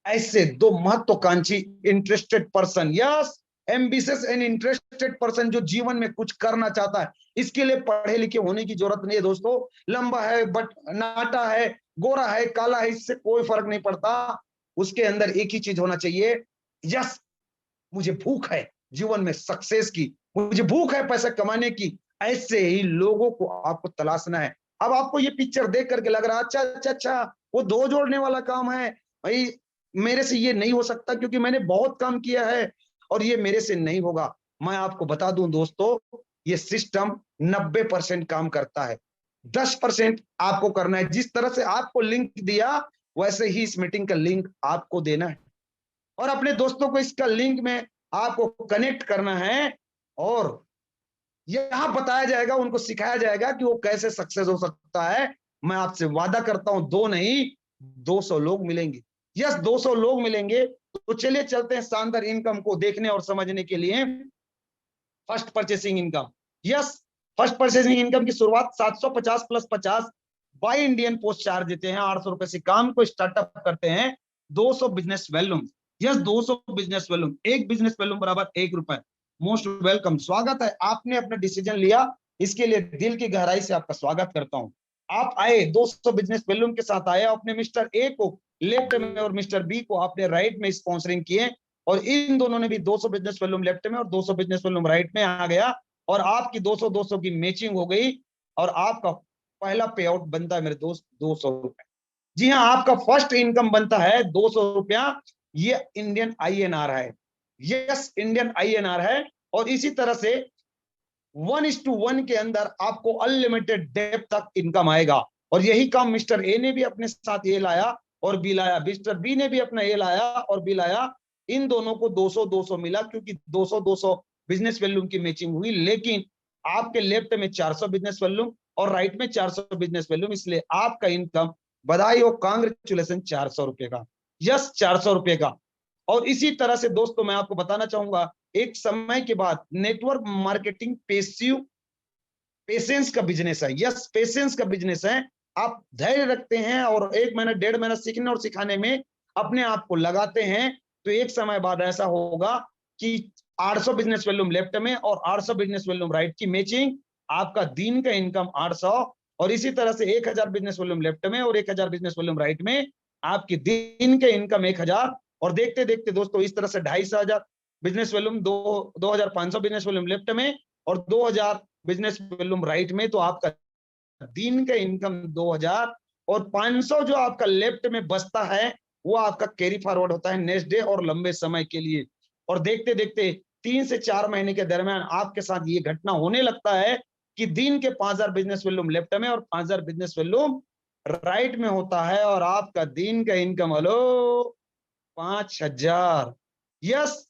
ऐसे 2 महत्वाकांक्षी interested person, yes, ambitious and interested person, जो जीवन में कुछ करना चाहता है, इसके लिए पढ़े लिखे होने की जरूरत नहीं है दोस्तों। लंबा है, बट नाटा है, गोरा है, काला है, इससे कोई फर्क नहीं पड़ता। उसके अंदर एक ही चीज होना चाहिए, यस, मुझे भूख है जीवन में सक्सेस की, मुझे भूख है पैसा कमाने की। ऐसे ही लोगों को आपको तलाशना है। अब आपको ये पिक्चर देख करके लग रहा है अच्छा अच्छा अच्छा वो 2 जोड़ने वाला काम है भाई, मेरे से ये नहीं हो सकता क्योंकि मैंने बहुत काम किया है और ये मेरे से नहीं होगा। मैं आपको बता दूं दोस्तों, ये सिस्टम 90% काम करता है, 10% आपको करना है। जिस तरह से आपको लिंक दिया वैसे ही इस मीटिंग का लिंक आपको देना है और अपने दोस्तों को इसका लिंक में आपको कनेक्ट करना है। और यहां बताया जाएगा, उनको सिखाया जाएगा कि वो कैसे सक्सेस हो सकता है। मैं आपसे वादा करता हूं 2 नहीं 200 लोग मिलेंगे। यस, 200 लोग मिलेंगे। तो चलिए चलते हैं शानदार इनकम को देखने और समझने के लिए। First purchasing income, yes, first purchasing income की शुरुआत 750 plus 50 by Indian post charge देते हैं। 800 रुपए से काम को स्टार्टअप करते हैं। 200 business volume, yes, 200 business volume, एक बिजनेस वॉल्यूम बराबर 1 रुपए। मोस्ट वेलकम, स्वागत है, आपने अपना डिसीजन लिया, इसके लिए दिल की गहराई से आपका स्वागत करता हूं। आप आए 200 बिजनेस वॉल्यूम के साथ आए, अपने मिस्टर ए को लेफ्ट में और मिस्टर बी को आपने राइट में स्पॉन्सरिंग किए और इन दोनों ने भी 200 बिजनेस वॉल्यूम लेफ्ट में और 200 बिजनेस वॉल्यूम राइट में आ गया और आपकी 200-200 की मैचिंग हो गई और आपका पहला पे आउट बनता है मेरे दोस्त 200 रुपए। जी हाँ, आपका फर्स्ट इनकम बनता है 200 रुपया। ये इंडियन INR है, यस, इंडियन INR है। और इसी तरह से 1:1 के अंदर आपको अनलिमिटेड डेप्थ तक इनकम आएगा। और यही काम मिस्टर ए ने भी अपने साथ ये लाया और बी लाया, मिस्टर बी ने भी अपना ये लाया और बी लाया। इन दोनों को 200-200 मिला क्योंकि 200-200 बिजनेस वॉल्यूम की मैचिंग हुई। लेकिन आपके लेफ्ट में 400 बिजनेस वॉल्यूम और राइट में 400 बिजनेस वॉल्यूम, इसलिए आपका इनकम, बधाई हो, कांग्रेचुलेशन, 400 रुपए का, यस, 400 रुपए का। और इसी तरह से दोस्तों मैं आपको बताना चाहूंगा, एक समय के बाद नेटवर्क मार्केटिंग पेशेंस का बिजनेस है, यस, पेशेंस का बिजनेस है। आप धैर्य रखते हैं और 1 महीना 1.5 महीना सीखने और सिखाने में अपने आप को लगाते हैं तो एक समय बाद ऐसा होगा कि 800 बिजनेस वॉल्यूम लेफ्ट में और 800 बिजनेस वॉल्यूम राइट की मैचिंग, आपका दिन का इनकम 800। और इसी तरह से 1000 बिजनेस वॉल्यूम लेफ्ट में और 1000 बिजनेस वॉल्यूम राइट में आपकी दिन के इनकम 1000। और देखते देखते दोस्तों इस तरह से 2500 business volume, 2500 business volume left में और 2000 बिजनेस वॉल्यूम राइट में, तो आपका दिन का इनकम 2000 और 500 जो आपका लेफ्ट में बचता है वो आपका कैरी फॉरवर्ड होता है नेक्स्ट डे और लंबे समय के लिए। और देखते देखते 3 से 4 महीने के दरमियान आपके साथ ये घटना होने लगता है कि दिन के 5000 बिजनेस वॉल्यूम लेफ्ट में और 5000 बिजनेस वॉल्यूम राइट में होता है और आपका दिन का इनकम हेलो 5000। यस,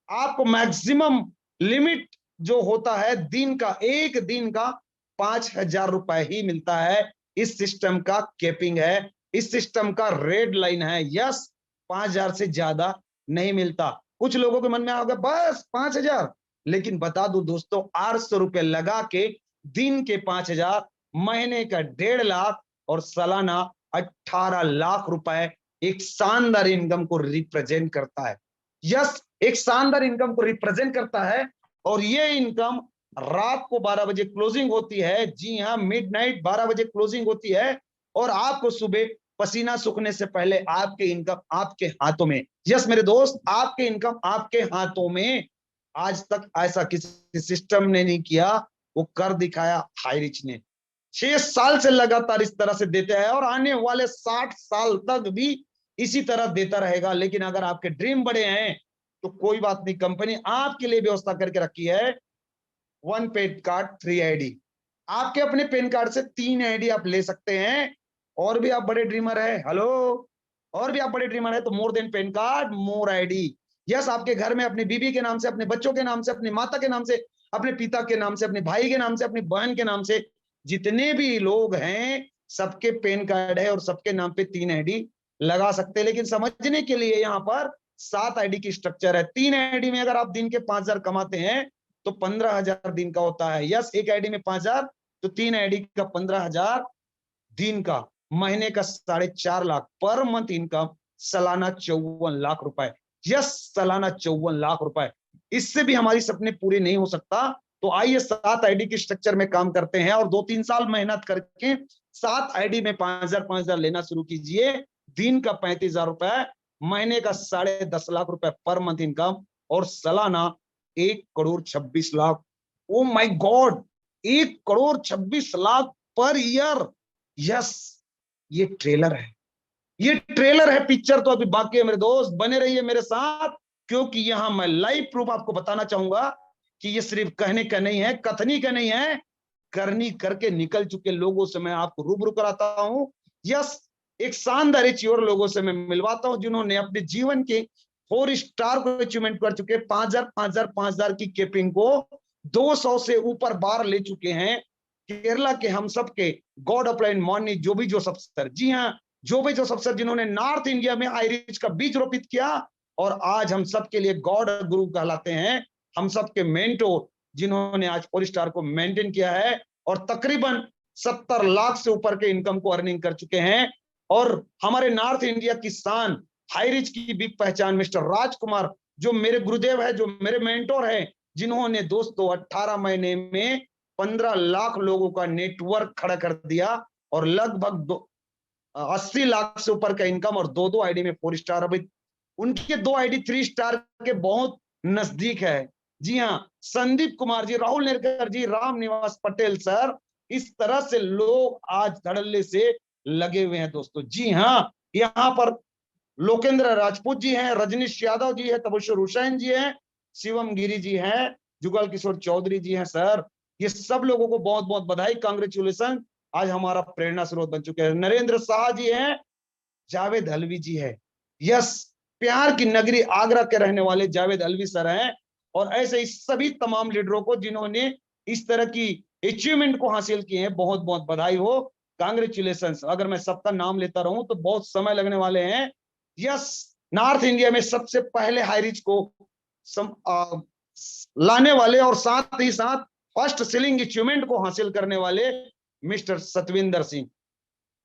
आपको मैक्सिमम लिमिट जो होता है दिन का, एक दिन का 5000 रुपए ही मिलता है। इस सिस्टम का कैपिंग है, इस सिस्टम का रेड लाइन है। यस, 5000 से ज्यादा नहीं मिलता। कुछ लोगों के मन में होगा बस 5000, लेकिन बता दूं दोस्तों 800 रुपए लगा के दिन के 5000, महीने का 1.5 लाख और सालाना 18 लाख रुपए एक शानदार इनकम को रिप्रेजेंट करता है। यस, एक शानदार इनकम को रिप्रेजेंट करता है। और ये इनकम रात को 12 बजे क्लोजिंग होती है। जी हाँ, मिडनाइट 12 बजे क्लोजिंग होती है और आपको सुबह पसीना सूखने से पहले आपके इनकम आपके हाथों में। यस मेरे दोस्त, आपके इनकम आपके हाथों में। आज तक ऐसा किसी सिस्टम ने नहीं किया, वो कर दिखाया हाईरिच ने। 6 साल से लगातार इस तरह से देते हैं और आने वाले 60 साल तक भी इसी तरह देता रहेगा। लेकिन अगर आपके ड्रीम बड़े हैं तो कोई बात नहीं, कंपनी आपके लिए व्यवस्था करके रखी है 1 पेन कार्ड 3 आईडी। आपके अपने पेन कार्ड से 3 आईडी आप ले सकते हैं। और भी आप बड़े ड्रीमर है, हेलो, और भी आप बड़े ड्रीमर है तो मोर देन पेन कार्ड मोर आईडी। यस, आपके घर में अपनी बीबी के नाम से, अपने बच्चों के नाम से, अपनी माता के नाम से, अपने पिता के नाम से, अपने भाई के नाम से, अपनी बहन के नाम से, जितने भी लोग हैं सबके पेन कार्ड है और सबके नाम पे 3 आईडी लगा सकते हैं। लेकिन समझने के लिए यहाँ पर 7 आईडी की स्ट्रक्चर है। 3 आईडी में अगर आप दिन के 5000 कमाते हैं तो 15000 दिन का होता है। यस, एक आईडी में 5000 तो 3 आईडी का 15000 दिन का, महीने का 4.5 लाख पर मंथ इनकम, सालाना 54 लाख रुपए। यस, सालाना 54 लाख रुपए। इससे भी हमारी सपने पूरे नहीं हो सकता। तो आइए 7 आईडी के स्ट्रक्चर में काम करते हैं और 2-3 साल मेहनत करके 7 आईडी में 5000 लेना शुरू कीजिए। दिन का 35,000 रुपए, महीने का 10.5 लाख रुपए पर मंथ इनकम और सालाना 1,26,00,000। Oh my God, 1,26,00,000 per year. Yes, ये ट्रेलर है, ये ट्रेलर है, पिक्चर तो अभी बाकी है मेरे दोस्त। बने रहिए मेरे साथ, क्योंकि यहां मैं लाइव प्रूफ आपको बताना चाहूंगा कि ये सिर्फ कहने का नहीं है, कथनी का नहीं है, करनी करके निकल चुके लोगों से मैं आपको रूबरू कराता हूं। यस, एक शानदार अचीवर लोगों से मैं मिलवाता हूं जिन्होंने अपने जीवन के 4 स्टार को अचीवमेंट कर चुके, 5,000 की केपिंग को 200 से ऊपर बार ले चुके हैं। केरला के हम सब के गॉड अपलाइन मॉर्नी जोबी जोसेफ सर, जी हाँ, जोबी जोसेफ सर, जिन्होंने नॉर्थ इंडिया में आईरिच का बीज रोपित किया और आज हम सब के लिए गॉड गुरु कहलाते हैं। हम सब के मेंटोर, जिन्होंने आज 4 स्टार को मेंटेन किया है और तकरीबन 70 लाख से ऊपर के इनकम को अर्निंग कर चुके हैं। और हमारे नॉर्थ इंडिया की शान, हाईरिच की भी पहचान मिस्टर राजकुमार, जो मेरे गुरुदेव है, जो मेरे मेंटोर है, जिन्होंने दोस्तों 18 महीने में 15 लाख लोगों का नेटवर्क खड़ा कर दिया और लगभग 80 लाख से ऊपर का इनकम और 2-2 आईडी में 4 स्टार। अभी उनके 2 आईडी 3 स्टार के बहुत नजदीक है। जी हाँ, संदीप कुमार जी, राहुल नेरकर जी, राम निवास पटेल सर, इस तरह से लोग आज धड़ल्ले से लगे हुए हैं दोस्तों। जी हाँ, यहाँ पर लोकेंद्र राजपूत जी हैं, रजनीश यादव जी है, तबशुर हुसैन जी हैं, शिवम गिरी जी हैं, जुगल किशोर चौधरी जी हैं। सर, ये सब लोगों को बहुत बहुत बधाई, कांग्रेचुलेशन। आज हमारा प्रेरणा स्रोत बन चुके हैं। नरेंद्र शाह जी हैं, जावेद अलवी जी है। यस, प्यार की नगरी आगरा के रहने वाले जावेद अलवी सर हैं। और ऐसे ही सभी तमाम लीडरों को जिन्होंने इस तरह की अचीवमेंट को हासिल किए हैं, बहुत बहुत बधाई हो, कांग्रेचुलेशन। अगर मैं सबका नाम लेता रहूं तो बहुत समय लगने वाले हैं। यस, नॉर्थ इंडिया में सबसे पहले हाईरिच को लाने वाले और साथ ही साथ फर्स्ट सेलिंग अचीवमेंट को हासिल करने वाले मिस्टर सतविंदर सिंह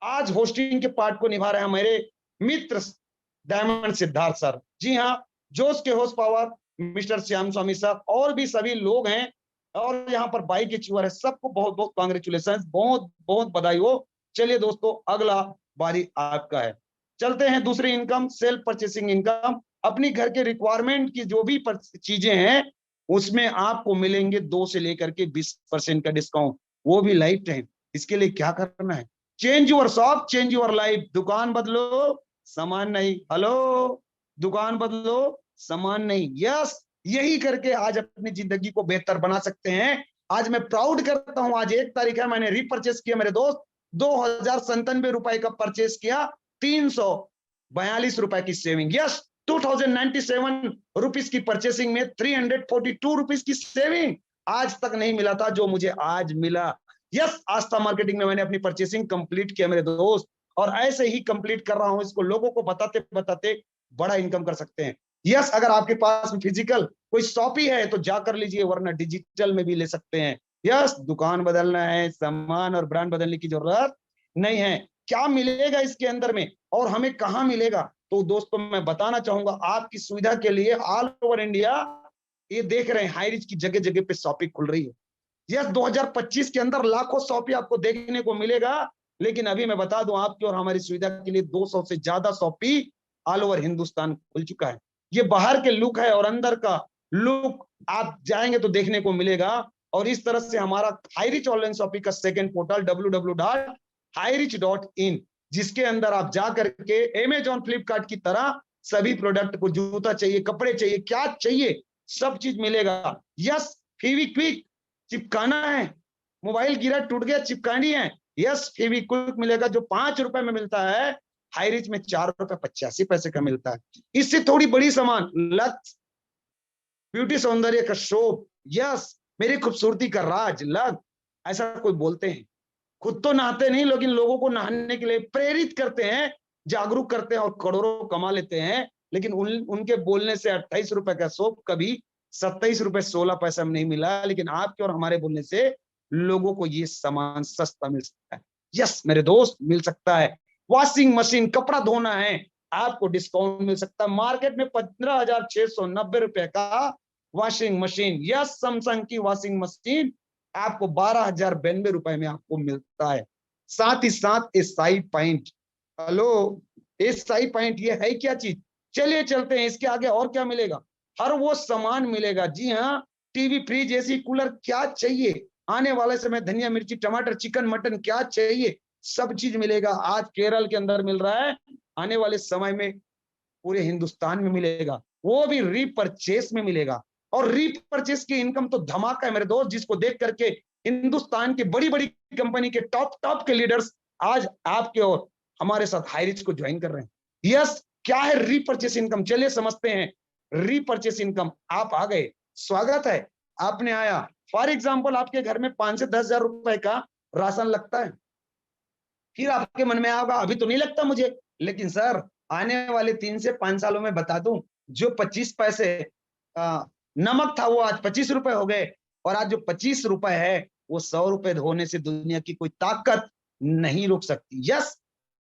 आज होस्टिंग के पार्ट को निभा रहे हैं हमारे मित्र डायमंड सिद्धार्थ सर। जी हाँ, जोश के होस्ट पावर मिस्टर श्याम स्वामी सर और भी सभी लोग हैं। और यहाँ पर बाइक अचीवर है, सबको बहुत बहुत कांग्रेचुलेशन, बहुत बहुत बधाई हो। चलिए दोस्तों, अगला बारी आपका है। चलते हैं दूसरी इनकम, सेल्फ परचेसिंग इनकम। अपनी घर के रिक्वायरमेंट की जो भी चीजें हैं उसमें आपको मिलेंगे 2 से लेकर के 20% का डिस्काउंट, वो भी लाइफ टाइम। इसके लिए क्या करना है? Change your shop, change your life. दुकान बदलो, सामान नहीं। हेलो, दुकान बदलो, सामान नहीं। यस, यही करके आज अपनी जिंदगी को बेहतर बना सकते हैं। आज मैं प्राउड करता हूं, आज 1 तारीख है, मैंने रीपरचेस किया मेरे दोस्त, 2097 रुपए का परचेस किया, 342 रुपए की सेविंग। यस, 2097 रुपीज की परचेसिंग में 342 रुपीज की सेविंग आज तक नहीं मिला था जो मुझे आज मिला। यस, आस्था मार्केटिंग में मैंने अपनी परचेसिंग कंप्लीट किया मेरे दोस्त, और ऐसे ही कंप्लीट कर रहा हूं। इसको लोगों को बताते बताते बड़ा इनकम कर सकते हैं। यस, अगर आपके पास फिजिकल कोई शॉप ही है तो जाकर लीजिए, वरना डिजिटल में भी ले सकते हैं। यस, दुकान बदलना है, सामान और ब्रांड बदलने की जरूरत नहीं है। क्या मिलेगा इसके अंदर में और हमें कहाँ मिलेगा? तो दोस्तों मैं बताना चाहूंगा आपकी सुविधा के लिए, ऑल ओवर इंडिया ये देख रहे हैं हाई रिच की जगह जगह पे शॉपिंग खुल रही है। यस, 2025 के अंदर लाखों शॉपी आपको देखने को मिलेगा, लेकिन अभी मैं बता दूं आपकी और हमारी सुविधा के लिए 200 से ज्यादा शॉपी ऑल ओवर हिंदुस्तान खुल चुका है। ये बाहर के लुक है और अंदर का लुक आप जाएंगे तो देखने को मिलेगा। और इस तरह से हमारा हाईरिच ऑनलाइन शॉपिंग का सेकंड पोर्टल www.hirich.in, जिसके अंदर आप जा करके अमेजॉन फ्लिपकार्ट की तरह सभी प्रोडक्ट को, जूता चाहिए, कपड़े चाहिए, क्या चाहिए, सब चीज मिलेगा। यस, फेविक्विक चिपकाना है, मोबाइल गिरा टूट गया, चिपकानी है, यस फेविक्विक मिलेगा जो 5 रुपए में मिलता है, हाईरिच में 4 रुपए 85 पैसे का मिलता है। इससे थोड़ी बड़ी सामान, लक्स ब्यूटी सौंदर्य का शोप, यस मेरी खूबसूरती का राज लग, ऐसा कोई बोलते हैं। खुद तो नहाते नहीं, लेकिन लोगों को नहाने के लिए प्रेरित करते हैं, जागरूक करते हैं और करोड़ों कमा लेते हैं। लेकिन उनके बोलने से 28 रुपए का सोप कभी 27 रुपए 16 पैसे में नहीं मिला, लेकिन आपके और हमारे बोलने से लोगों को ये सामान सस्ता मिल सकता है। यस मेरे दोस्त, मिल सकता है। वॉशिंग मशीन, कपड़ा धोना है, आपको डिस्काउंट मिल सकता है। मार्केट में 15,690 रुपए का वॉशिंग मशीन, यस सैमसंग की वॉशिंग मशीन आपको 12,092 रुपए में आपको मिलता है। साथ ही साथ SI point, hello SI point ये है क्या चीज? चलिए चलते हैं, इसके आगे और क्या मिलेगा? हर वो सामान मिलेगा। जी हाँ, टीवी, फ्रिज, एसी, कूलर, क्या चाहिए आने वाले समय, धनिया, मिर्ची, टमाटर, चिकन, मटन, क्या चाहिए सब चीज मिलेगा। आज केरल के अंदर मिल रहा है, आने वाले समय में पूरे हिंदुस्तान में मिलेगा, वो भी रीपरचेस में मिलेगा। और रीपरचेस की इनकम तो धमाका है मेरे दोस्त, जिसको देख करके हिंदुस्तान की बड़ी बड़ी कंपनी के टॉप टॉप के लीडर्स आज आपके और हमारे साथ हाईरिच को ज्वाइन कर रहे हैं। यस, क्या है रीपरचेस इनकम? चलिए समझते हैं रीपरचेस इनकम। आप आ गए, स्वागत है, आपने आया। फॉर एग्जाम्पल आपके घर में 5 से 10 हजार रुपए का राशन लगता है, फिर आपके मन में आएगा अभी तो नहीं लगता मुझे, लेकिन सर आने वाले 3 से 5 सालों में बता दूं, जो 25 पैसे नमक था वो आज 25 रुपए हो गए, और आज जो 25 रुपए है वो 100 रुपए होने से दुनिया की कोई ताकत नहीं रोक सकती। यस,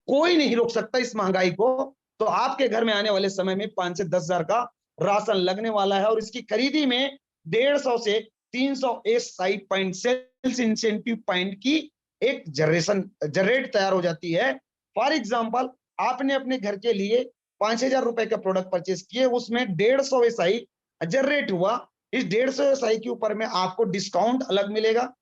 कोई नहीं रोक सकता इस महंगाई को। तो आपके घर में आने वाले समय में 5 से 10 हजार का राशन लगने वाला है, और इसकी खरीदी में 150 से 300 SI point, sales incentive point की एक जनरेट तैयार हो जाती है। फॉर एग्जाम्पल आपने अपने घर के लिए 5,000 रुपए का प्रोडक्ट परचेस किए, उसमें 150 एसआई जनरेट हुआ। इस 150 एसआई के ऊपर में आपको डिस्काउंट अलग मिलेगा,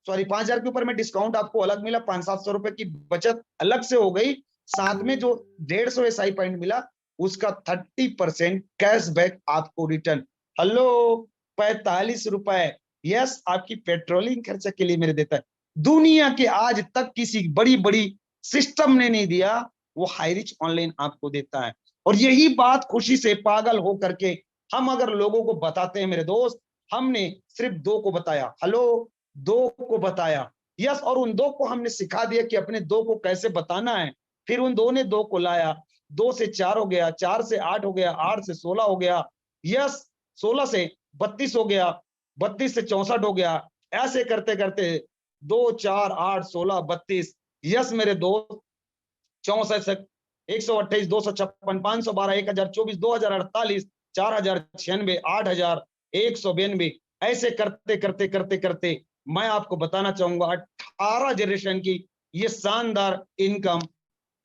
सॉरी 5,000 के ऊपर में डिस्काउंट आपको अलग मिला, 500-700 रुपए की बचत अलग से हो गई। साथ में जो 150 एसआई पॉइंट मिला उसका 30% कैशबैक आपको रिटर्न। हेलो, 45 रुपए, यस आपकी पेट्रोलिंग खर्चा के लिए मेरे देता है। दुनिया के आज तक किसी बड़ी बड़ी सिस्टम ने नहीं दिया, वो हाईरिच ऑनलाइन आपको देता है। और यही बात खुशी से पागल हो करके हम अगर लोगों को बताते हैं मेरे दोस्त, हमने सिर्फ 2 को बताया, हेलो 2 को बताया, यस, और उन 2 को हमने सिखा दिया कि अपने 2 को कैसे बताना है। फिर उन 2 ने 2 को लाया, 2 से 4 हो गया, 4 से 8 हो गया, 8 से 16 हो गया, यस 16 से 32 हो गया, 32 से 64 हो गया, ऐसे करते करते 2 4 8 16 32, यस मेरे दोस्त 64 से 128, 256, 512, 1024, 2048, 4096, 8192, ऐसे करते करते करते करते मैं आपको बताना चाहूंगा 18 जनरेशन की ये शानदार इनकम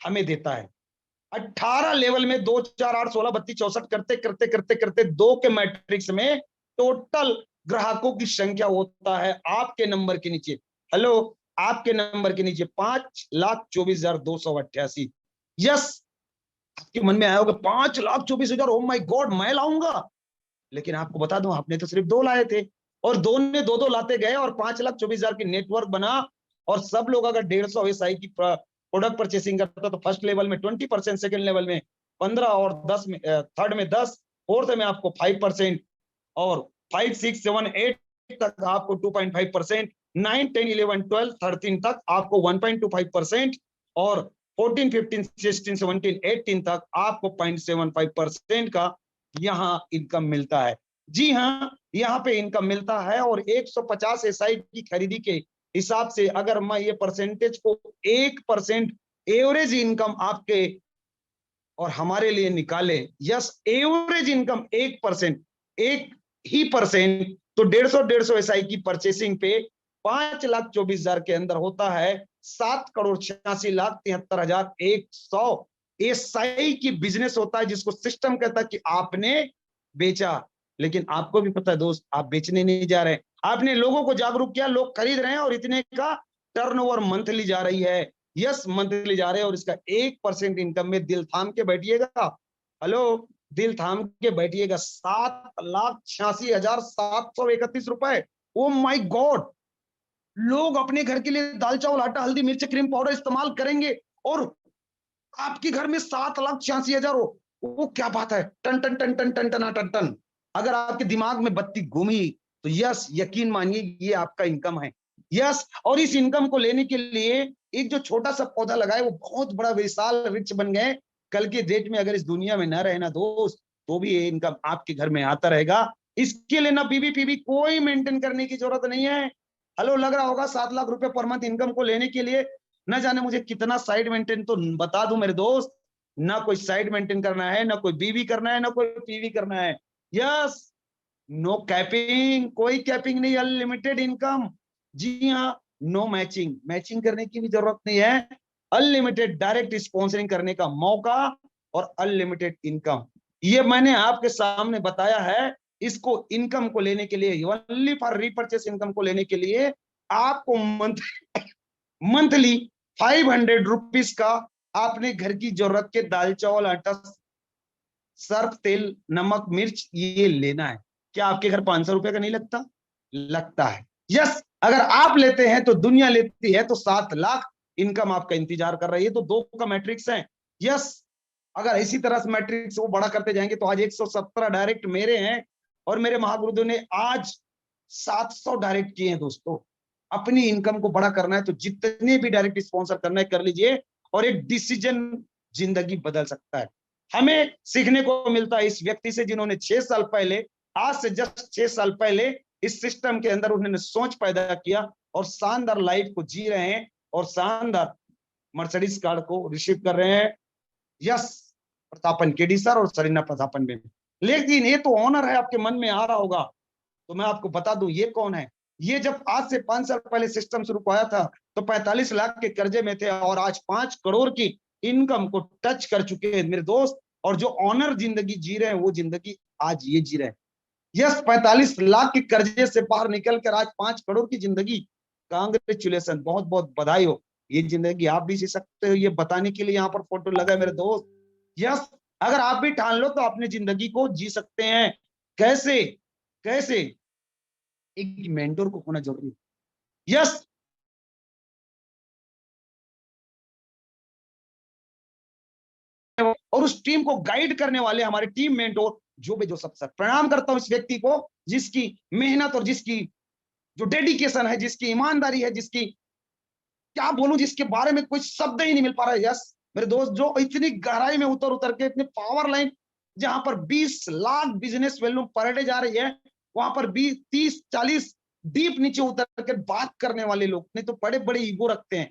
हमें देता है। 18 लेवल में 2 4 8 16 32 64 करते करते करते करते 2 के मैट्रिक्स में टोटल ग्राहकों की संख्या होता है आपके नंबर के नीचे। हेलो, आपके नंबर के नीचे 5,24,288। यस, आपके मन में आया होगा 5,24,000, ओ माय गॉड मैं लाऊंगा। लेकिन आपको बता दूं, आपने तो सिर्फ 2 लाए थे और दोनों ने 2-2 लाते गए और 5,24,000 की नेटवर्क बना। और सब लोग अगर 150 एसआई की प्रोडक्ट परचेसिंग करता तो फर्स्ट लेवल में 20%, सेकंड लेवल में 15 और 10 में, थर्ड में 10, फोर्थ में आपको 5% और 5, 6, 7, 8 तक आपको 2.5%, 9, 10, 11, 12, 13 तक आपको 1.25% और 14, 15, 16, 17, 18 तक आपको 0.75% का यहाँ इनकम मिलता है। जी हाँ, यहाँ पे इनकम मिलता है। और 150 एसआई की खरीदी के हिसाब से अगर मैं ये परसेंटेज को 1% एवरेज इनकम आपके और हमारे लिए निकाले, यस एवरेज इनकम 1%, 1% तो 150 एसआई की परचेसिंग पे 5,24,000 के अंदर होता है 7,86,73,100 एसआई की बिजनेस होता है, जिसको सिस्टम कहता है कि आपने बेचा। लेकिन आपको भी पता है दोस्त, आप बेचने नहीं जा रहे, आपने लोगों को जागरूक किया, लोग खरीद रहे हैं और इतने का टर्नओवर मंथली जा रही है। यस, मंथली जा रहे हैं और इसका 1% इनकम में दिल थाम के बैठिएगा। हेलो, दिल थाम के बैठिएगा। 7,86,731 रुपए। ओ माय गॉड, लोग अपने घर के लिए दाल चावल आटा हल्दी मिर्च क्रीम पाउडर इस्तेमाल करेंगे और आपके घर में 7,86,000 हो, वो क्या बात है। टन टन टन टन टन टन टन टन। अगर आपके दिमाग में बत्ती घूमी तो यस यकीन मानिए ये आपका इनकम है। यस, और इस इनकम को लेने के लिए एक जो छोटा सा पौधा लगाए वो बहुत बड़ा विशाल वृक्ष बन गए। कल के डेट में अगर इस दुनिया में न रहे ना दोस्त, तो भी ये इनकम आपके घर में आता रहेगा। इसके लिए ना बीबी पीबी कोई मेंटेन करने की जरूरत नहीं है। हेलो, लग रहा होगा 7 लाख रुपए पर मंथ इनकम को लेने के लिए न जाने मुझे कितना साइड मेंटेन, तो बता दूं मेरे दोस्त, ना कोई साइड मेंटेन करना है, ना कोई बीवी करना है, ना कोई पीवी करना है। यस, नो कैपिंग, कोई कैपिंग नहीं, अनलिमिटेड इनकम। जी हाँ, नो मैचिंग, मैचिंग करने की भी जरूरत नहीं है। अनलिमिटेड डायरेक्ट स्पॉन्सरिंग करने का मौका और अनलिमिटेड इनकम, ये मैंने आपके सामने बताया है। इसको इनकम को लेने के लिए, ओनली फॉर रीपर्चेस इनकम को लेने के लिए आपको मंथली 500 रुपीज का आपने घर की जरूरत के दाल चावल आटा सर्फ तेल नमक मिर्च ये लेना है। क्या आपके घर 500 रुपए का नहीं लगता? लगता है। यस, अगर आप लेते हैं तो दुनिया लेती है, तो 7 लाख इनकम आपका इंतजार कर रही है। तो 2 का मैट्रिक्स है। यस, अगर इसी तरह से मैट्रिक्स वो बड़ा करते जाएंगे तो आज 117 डायरेक्ट मेरे हैं और मेरे महागुरुदेव ने आज 700 डायरेक्ट किए हैं। दोस्तों, अपनी इनकम को बड़ा करना है तो जितने भी डायरेक्ट स्पॉन्सर करना है कर लीजिए और एक डिसीजन जिंदगी बदल सकता है। हमें सीखने को मिलता है इस व्यक्ति से जिन्होंने 6 साल पहले, आज से जस्ट 6 साल पहले इस सिस्टम के अंदर उन्होंने सोच पैदा किया और शानदार लाइफ को जी रहे हैं और शानदार मर्सिडीज कार को रिसीव कर रहे हैं। यस, प्रतापन केडी सर और सरीना प्रतापन में। लेकिन ये तो ऑनर है, आपके मन में आ रहा होगा, तो मैं आपको बता दूं ये कौन है। ये जब आज से 5 साल पहले सिस्टम शुरू हुआ था तो 45 लाख के कर्जे में थे और आज 5 करोड़ की इनकम को टच कर चुके हैं मेरे दोस्त। और जो ऑनर जिंदगी जी रहे हैं वो जिंदगी आज ये जी रहे हैं। यस, 45 लाख के कर्जे से बाहर निकल कर आज 5 करोड़ की जिंदगी। कांग्रेचुलेसन, बहुत बहुत बधाई हो। ये जिंदगी आप भी जी सकते हो, ये बताने के लिए यहाँ पर फोटो लगा है मेरे दोस्त। यस, अगर आप भी ठान लो तो अपनी जिंदगी को जी सकते हैं। कैसे कैसे? एक मेंटोर को होना जरूरी है। यस, और उस टीम को गाइड करने वाले हमारे टीम मेंटोर जो भी जो सब सर, प्रणाम करता हूं इस व्यक्ति को जिसकी मेहनत और जिसकी जो डेडिकेशन है, जिसकी ईमानदारी है, जिसकी क्या बोलूं, जिसके बारे में कोई शब्द ही नहीं मिल पा रहा है। यस मेरे दोस्त, जो इतनी गहराई में उतर उतर के इतनी पावर लाइन, जहां पर 20 lakh business value per day जा रही है, वहां पर 20, 30, 40 डीप नीचे उतर के बात करने वाले लोग नहीं तो बड़े बड़े ईगो रखते हैं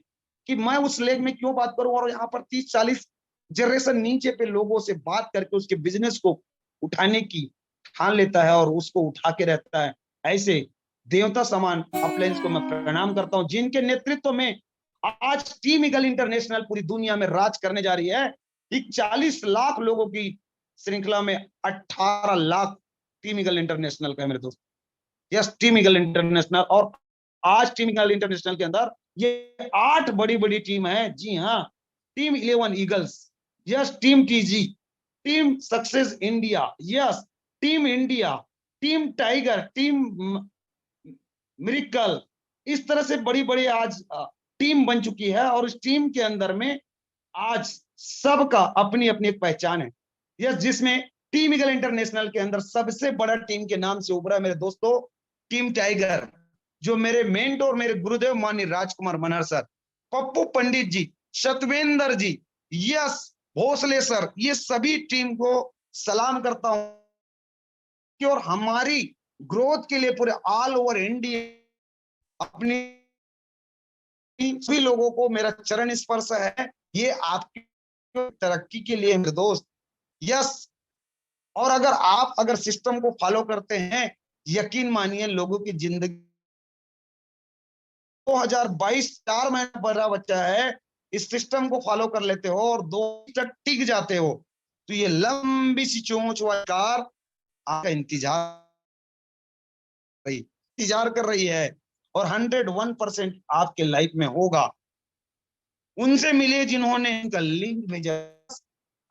कि मैं उस लेग में क्यों बात करूं, और यहाँ पर 30-40 जनरेशन नीचे पे लोगों से बात करके उसके बिजनेस को उठाने की ठान लेता है और उसको उठा के रहता है। ऐसे देवता समान अपलायंस को मैं प्रणाम करता हूं, जिनके नेतृत्व में आज टीम ईगल इंटरनेशनल पूरी दुनिया में राज करने जा रही है। 40 लाख लोगों की श्रृंखला में 18 लाख टीम ईगल इंटरनेशनल का है मेरे दोस्त। Yes, team eagle international. और आज टीम ईगल इंटरनेशनल के अंदर ये 8 बड़ी बड़ी टीम है। जी हाँ, team 11 eagles, yes, team TG, team success India, yes, team India, team tiger, team miracle, इस तरह से बड़ी बड़ी आज टीम बन चुकी है। और इस टीम के अंदर में आज सबका अपनी अपनी एक पहचान है। यस, जिसमें टीम ईगल इंटरनेशनल के अंदर सबसे बड़ा टीम के नाम से उभरा मेरे दोस्तों टीम टाइगर, जो मेरे मेंटोर, मेरे गुरुदेव माननीय राजकुमार मनहर सर, पप्पू पंडित जी, सतवेंद्र जी, यस, भोसले सर, ये सभी टीम को सलाम करता हूं। और हमारी ग्रोथ के लिए पूरे ऑल ओवर इंडिया अपनी सभी लोगों को मेरा चरण स्पर्श है, ये आपकी तरक्की के लिए मेरे दोस्त। यस, और अगर सिस्टम को फॉलो करते हैं, यकीन मानिए लोगों की जिंदगी 2022 4 महीने बड़ा बच्चा है, इस सिस्टम को फॉलो कर लेते हो और 2 तक टिक जाते हो, तो ये लंबी सी चोंच वाली कार आपका इंतजार कर रही है और 101% आपके लाइफ में होगा। उनसे मिले जिन्होंने इनका लिंक भेजा,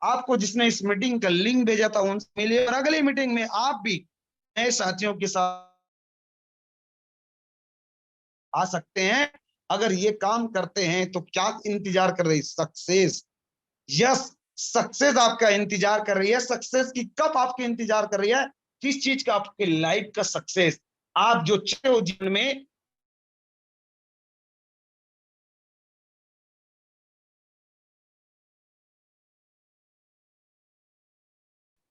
आपको जिसने इस मीटिंग का लिंक भेजा था उनसे मिले, और अगली मीटिंग में आप भी नए साथियों के साथ आ सकते हैं। अगर ये काम करते हैं तो क्या इंतजार कर रही? सक्सेस। यस, सक्सेस आपका इंतजार कर रही है। सक्सेस की कब आपके इंतजार कर रही है? किस चीज का? आपके लाइफ का सक्सेस। आप जो चाहते हो जीवन में,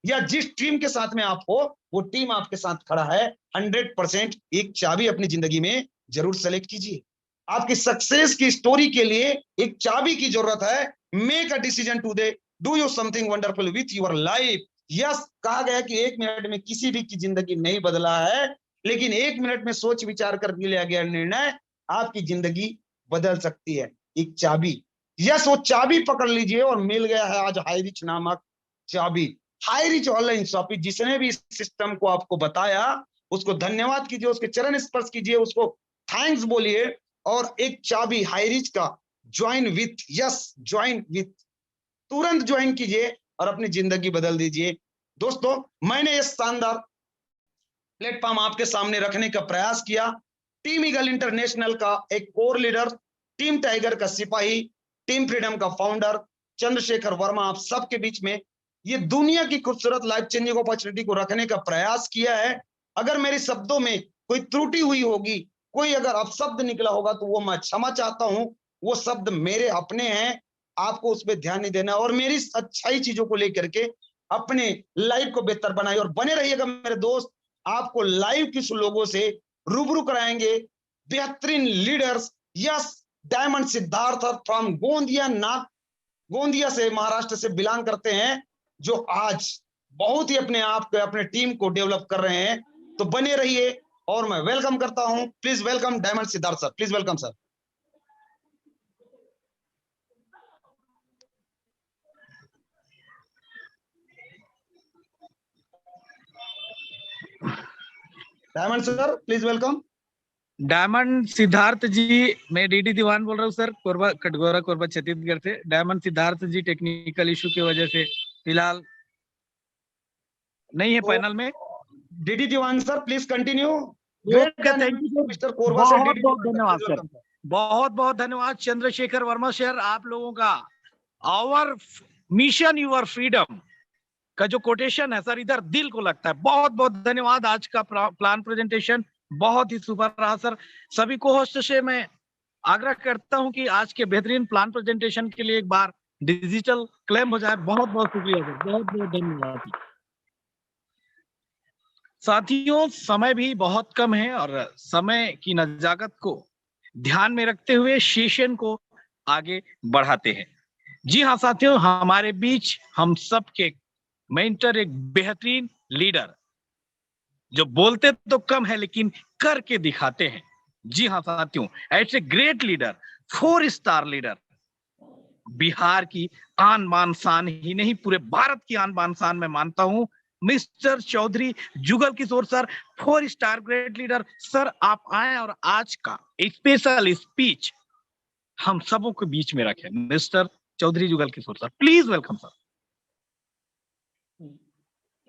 या जिस टीम के साथ में आप हो वो टीम आपके साथ खड़ा है, 100% एक चाबी अपनी जिंदगी में जरूर सेलेक्ट कीजिए। आपकी सक्सेस की स्टोरी के लिए एक चाबी की जरूरत है। Make a decision today, do you something wonderful with your life. Yes, कहा गया कि 1 मिनट में किसी भी की जिंदगी नहीं बदला है, लेकिन 1 मिनट में सोच विचार कर लिया गया निर्णय आपकी जिंदगी बदल सकती है। एक चाबी, यस, वो चाबी पकड़ लीजिए और मिल गया है आज हाई रिच नामक चाबी। हाई रिच ऑनलाइन शॉपिंग, जिसने भी इस सिस्टम को आपको बताया उसको धन्यवाद कीजिए, उसके चरण स्पर्श कीजिए, उसको थैंक्स बोलिए, और एक चाबी हाई रिच का join with, yes, join with, तुरंत ज्वाइन कीजिए और अपनी जिंदगी बदल दीजिए। दोस्तों, मैंने ये शानदार प्लेटफॉर्म आपके सामने रखने का प्रयास किया। टीम ईगल इंटरनेशनल का एक कोर लीडर, टीम टाइगर का सिपाही, टीम फ्रीडम का फाउंडर चंद्रशेखर वर्मा आप सबके बीच में ये दुनिया की खूबसूरत लाइफ चेंजिंग अपॉर्चुनिटी को रखने का प्रयास किया है। अगर मेरे शब्दों में कोई त्रुटि हुई होगी, कोई अगर अपशब्द निकला होगा, तो वो मैं क्षमा चाहता हूं। वो शब्द मेरे अपने हैं, आपको उस पर ध्यान नहीं देना, और मेरी अच्छाई चीजों को लेकर के अपने लाइफ को बेहतर बनाइए। और बने रहिएगा मेरे दोस्त, आपको लाइव किस लोगों से रूबरू कराएंगे, बेहतरीन leaders. Yes, diamond Siddharth from Gondia, Gondia से, महाराष्ट्र से बिलोंग करते हैं, जो आज बहुत ही अपने आप को, अपने टीम को डेवलप कर रहे हैं। तो बने रहिए, और मैं वेलकम करता हूं। Please welcome Diamond Siddharth sir, please welcome sir. Diamond sir, please welcome. Diamond Siddharth ji, मैं डीडी दीवान बोल रहा हूँ सर, कोरबा, कटघोरा कोरबा छत्तीसगढ़ से। Diamond Siddharth ji technical issue की वजह से फिलहाल नहीं है पैनल में। DD Diwan sir, please continue. Thank you mister Korba से बहुत डीडी बहुत धन्यवाद सर, बहुत बहुत धन्यवाद चंद्रशेखर वर्मा सर, आप लोगों का। आवर मिशन यूर फ्रीडम का जो कोटेशन है सर, इधर दिल को लगता है। बहुत बहुत धन्यवाद। आज का प्लान प्रेजेंटेशन बहुत ही सुपर रहा सर। सभी को होस्ट से मैं आग्रह करता हूं कि आज के बेहतरीन प्लान प्रेजेंटेशन के लिए एक बार डिजिटल क्लेम हो जाए। बहुत बहुत शुक्रिया सर, बहुत बहुत धन्यवाद साथियों। समय भी बहुत कम है और समय की नजाकत को ध्यान में रखते हुए सेशन को आगे बढ़ाते हैं। जी हाँ साथियों, हमारे बीच हम सब के मेंटर एक बेहतरीन लीडर, जो बोलते तो कम है लेकिन करके दिखाते हैं। जी हाँ साथियों, ऐसे great leader, 4 star leader, Bihar की आन बान शान ही नहीं पूरे भारत की आन बान शान मैं मानता हूं, mister Chaudhary Jugal Kishore sir, 4 star great leader. Sir आप आए और आज का स्पेशल स्पीच हम सबों के बीच में रखे। Mister Chaudhary Jugal Kishore sir, please welcome sir.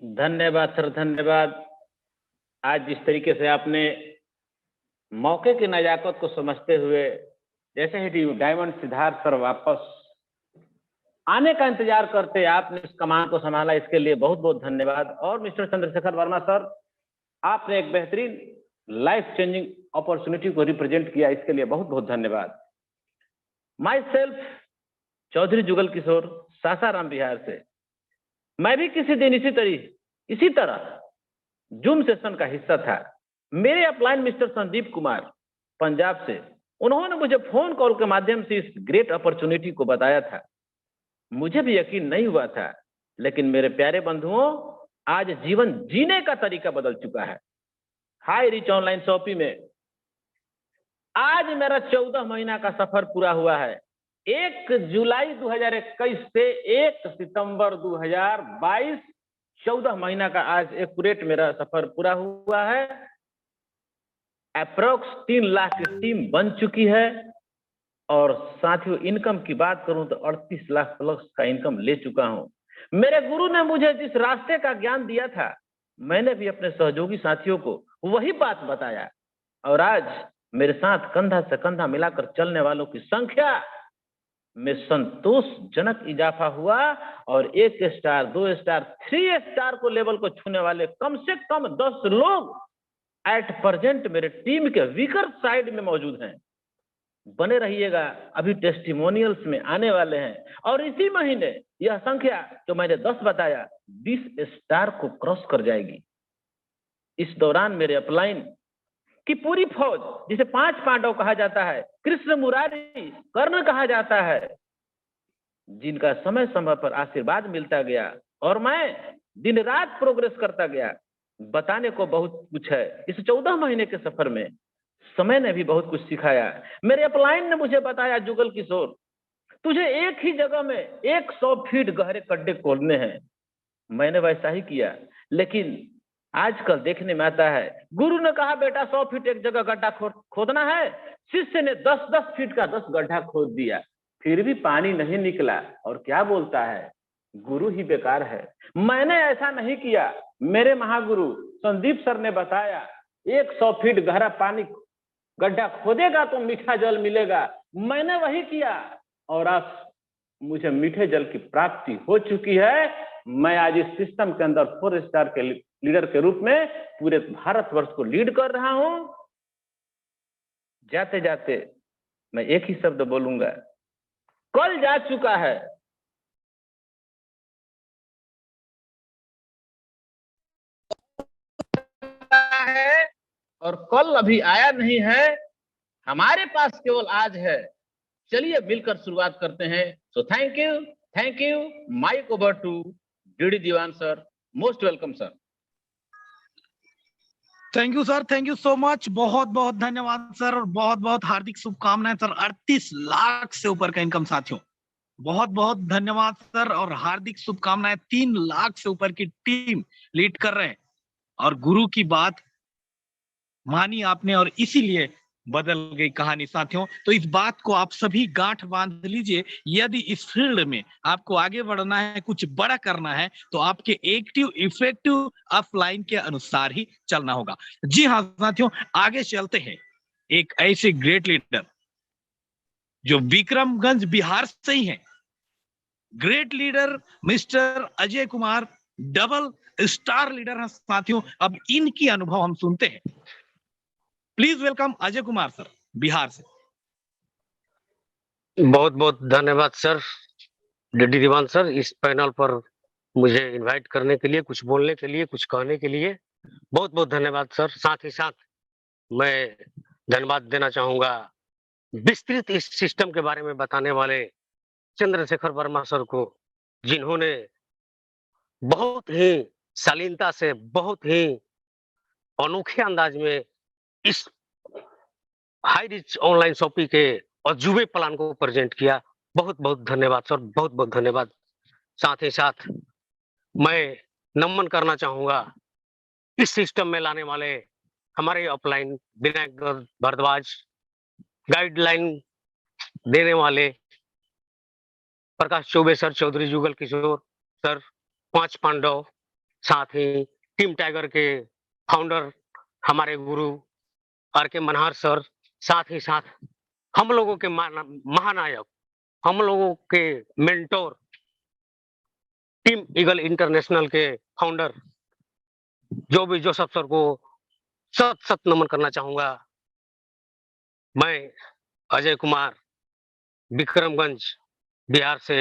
धन्यवाद सर, धन्यवाद। आज जिस तरीके से आपने मौके की नजाकत को समझते हुए जैसे ही डायमंड सिद्धार्थ सर वापस आने का इंतजार करते आपने इस कमान को संभाला, इसके लिए बहुत बहुत धन्यवाद। और मिस्टर चंद्रशेखर वर्मा सर, आपने एक बेहतरीन लाइफ चेंजिंग अपॉर्चुनिटी को रिप्रेजेंट किया, इसके लिए बहुत बहुत धन्यवाद। माई सेल्फ चौधरी जुगल किशोर, सासाराम बिहार से। मैं भी किसी दिन इसी तरह जूम सेशन का हिस्सा था। मेरे अपलाइन मिस्टर संदीप कुमार पंजाब से, उन्होंने मुझे फोन कॉल के माध्यम से इस ग्रेट अपॉर्चुनिटी को बताया था। मुझे भी यकीन नहीं हुआ था, लेकिन मेरे प्यारे बंधुओं, आज जीवन जीने का तरीका बदल चुका है। हाई रिच ऑनलाइन शॉपिंग में आज मेरा 14 महीना का सफर पूरा हुआ है। 1 जुलाई 2021 से 1 सितंबर 2022, 14 महीना का आज एक्यूरेट मेरा सफर पूरा हुआ है। अप्रोक्स 3 लाख की टीम बन चुकी है और साथियों इनकम की बात करूं तो 38 लाख प्लस का इनकम ले चुका हूं। मेरे गुरु ने मुझे जिस रास्ते का ज्ञान दिया था, मैंने भी अपने सहयोगी साथियों को वही बात बताया और आज मेरे साथ कंधा से कंधा मिलाकर चलने वालों की संख्या में संतोषजनक इजाफा हुआ और 1 स्टार, 2 स्टार, 3 स्टार को लेवल को छूने वाले कम से कम 10 लोग एट प्रेजेंट मेरे टीम के वीकर साइड में मौजूद हैं। बने रहिएगा, अभी टेस्टिमोनियल्स में आने वाले हैं और इसी महीने यह संख्या जो मैंने 10 बताया 20 स्टार को क्रॉस कर जाएगी। इस दौरान मेरे अपलाइन की पूरी फौज, जिसे 5 पांडव कहा जाता है, कृष्ण, मुरारी, कर्ण कहा जाता है, जिनका समय समय पर आशीर्वाद मिलता गया और मैं दिन रात प्रोग्रेस करता गया। बताने को बहुत कुछ है। इस 14 महीने के सफर में समय ने भी बहुत कुछ सिखाया। मेरे अपलाइन ने मुझे बताया, जुगल किशोर, तुझे एक ही जगह में 100 फीट गहरे गड्ढे खोदने हैं। मैंने वैसा ही किया, लेकिन आजकल देखने में आता है, गुरु ने कहा बेटा 100 फीट एक जगह गड्ढा खोदना है, शिष्य ने 10-10 फीट का 10 गड्ढा खोद दिया, फिर भी पानी नहीं निकला और क्या बोलता है, गुरु ही बेकार है। मैंने ऐसा नहीं किया। मेरे महागुरु संदीप सर ने बताया 100 फीट गहरा पानी गड्ढा खोदेगा तो मीठा जल मिलेगा। मैंने वही किया और आज मुझे मीठे जल की प्राप्ति हो चुकी है। मैं आज इस सिस्टम के अंदर 4 स्टार के लीडर के रूप में पूरे भारतवर्ष को लीड कर रहा हूं। जाते जाते मैं एक ही शब्द बोलूंगा, कल जा चुका है, और कल अभी आया नहीं है। हमारे पास केवल आज है। चलिए मिलकर शुरुआत करते हैं। So thank you. Mike over to DD Diwan sir. Most welcome sir. Thank you sir, thank you so much. बहुत बहुत धन्यवाद सर और बहुत बहुत हार्दिक शुभकामनाएं सर। 38 लाख से ऊपर का इनकम साथियों, बहुत बहुत धन्यवाद सर और हार्दिक शुभकामनाएं। 3 लाख से ऊपर की टीम लीड कर रहे हैं और गुरु की बात मानी आपने और इसीलिए बदल गई कहानी साथियों। तो इस बात को आप सभी गांठ बांध लीजिए। यदि इस फील्ड में आपको आगे बढ़ना है, कुछ बड़ा करना है, तो आपके एक्टिव इफेक्टिव अपलाइन के अनुसार ही चलना होगा। जी हाँ साथियों, आगे चलते हैं। एक ऐसे ग्रेट लीडर जो विक्रमगंज बिहार से ही है, great leader mister Ajay Kumar, double star leader हैं साथियों। अब इनकी अनुभव हम सुनते हैं। Please welcome Ajay Kumar sir, Bihar से। बहुत बहुत धन्यवाद सर, डीडी दीवान सर, इस पैनल पर मुझे इनवाइट करने के लिए, कुछ बोलने के लिए, कुछ कहने के लिए बहुत बहुत धन्यवाद सर। साथ ही साथ मैं धन्यवाद देना चाहूंगा विस्तृत इस सिस्टम के बारे में बताने वाले चंद्रशेखर वर्मा सर को, जिन्होंने बहुत ही शालीनता से, बहुत ही अनोखे अंदाज में इस हाई रिच ऑनलाइन शॉपिंग के अजूबे प्लान को प्रेजेंट किया। बहुत बहुत धन्यवाद सर, बहुत बहुत धन्यवाद। साथ ही साथ मैं नमन करना चाहूंगा इस सिस्टम में लाने वाले हमारे अपलाइन विनायक भारद्वाज, गाइडलाइन देने वाले प्रकाश चौबे सर, चौधरी जुगल किशोर सर, 5 पांडव, साथ ही टीम टाइगर के फाउंडर हमारे गुरु आर के मनहार सर, साथ ही साथ हम लोगों के महानायक, हम लोगों के मेंटोर, टीम ईगल इंटरनेशनल के फाउंडर जोसेफ सर को सत नमन करना चाहूंगा। मैं अजय कुमार विक्रमगंज बिहार से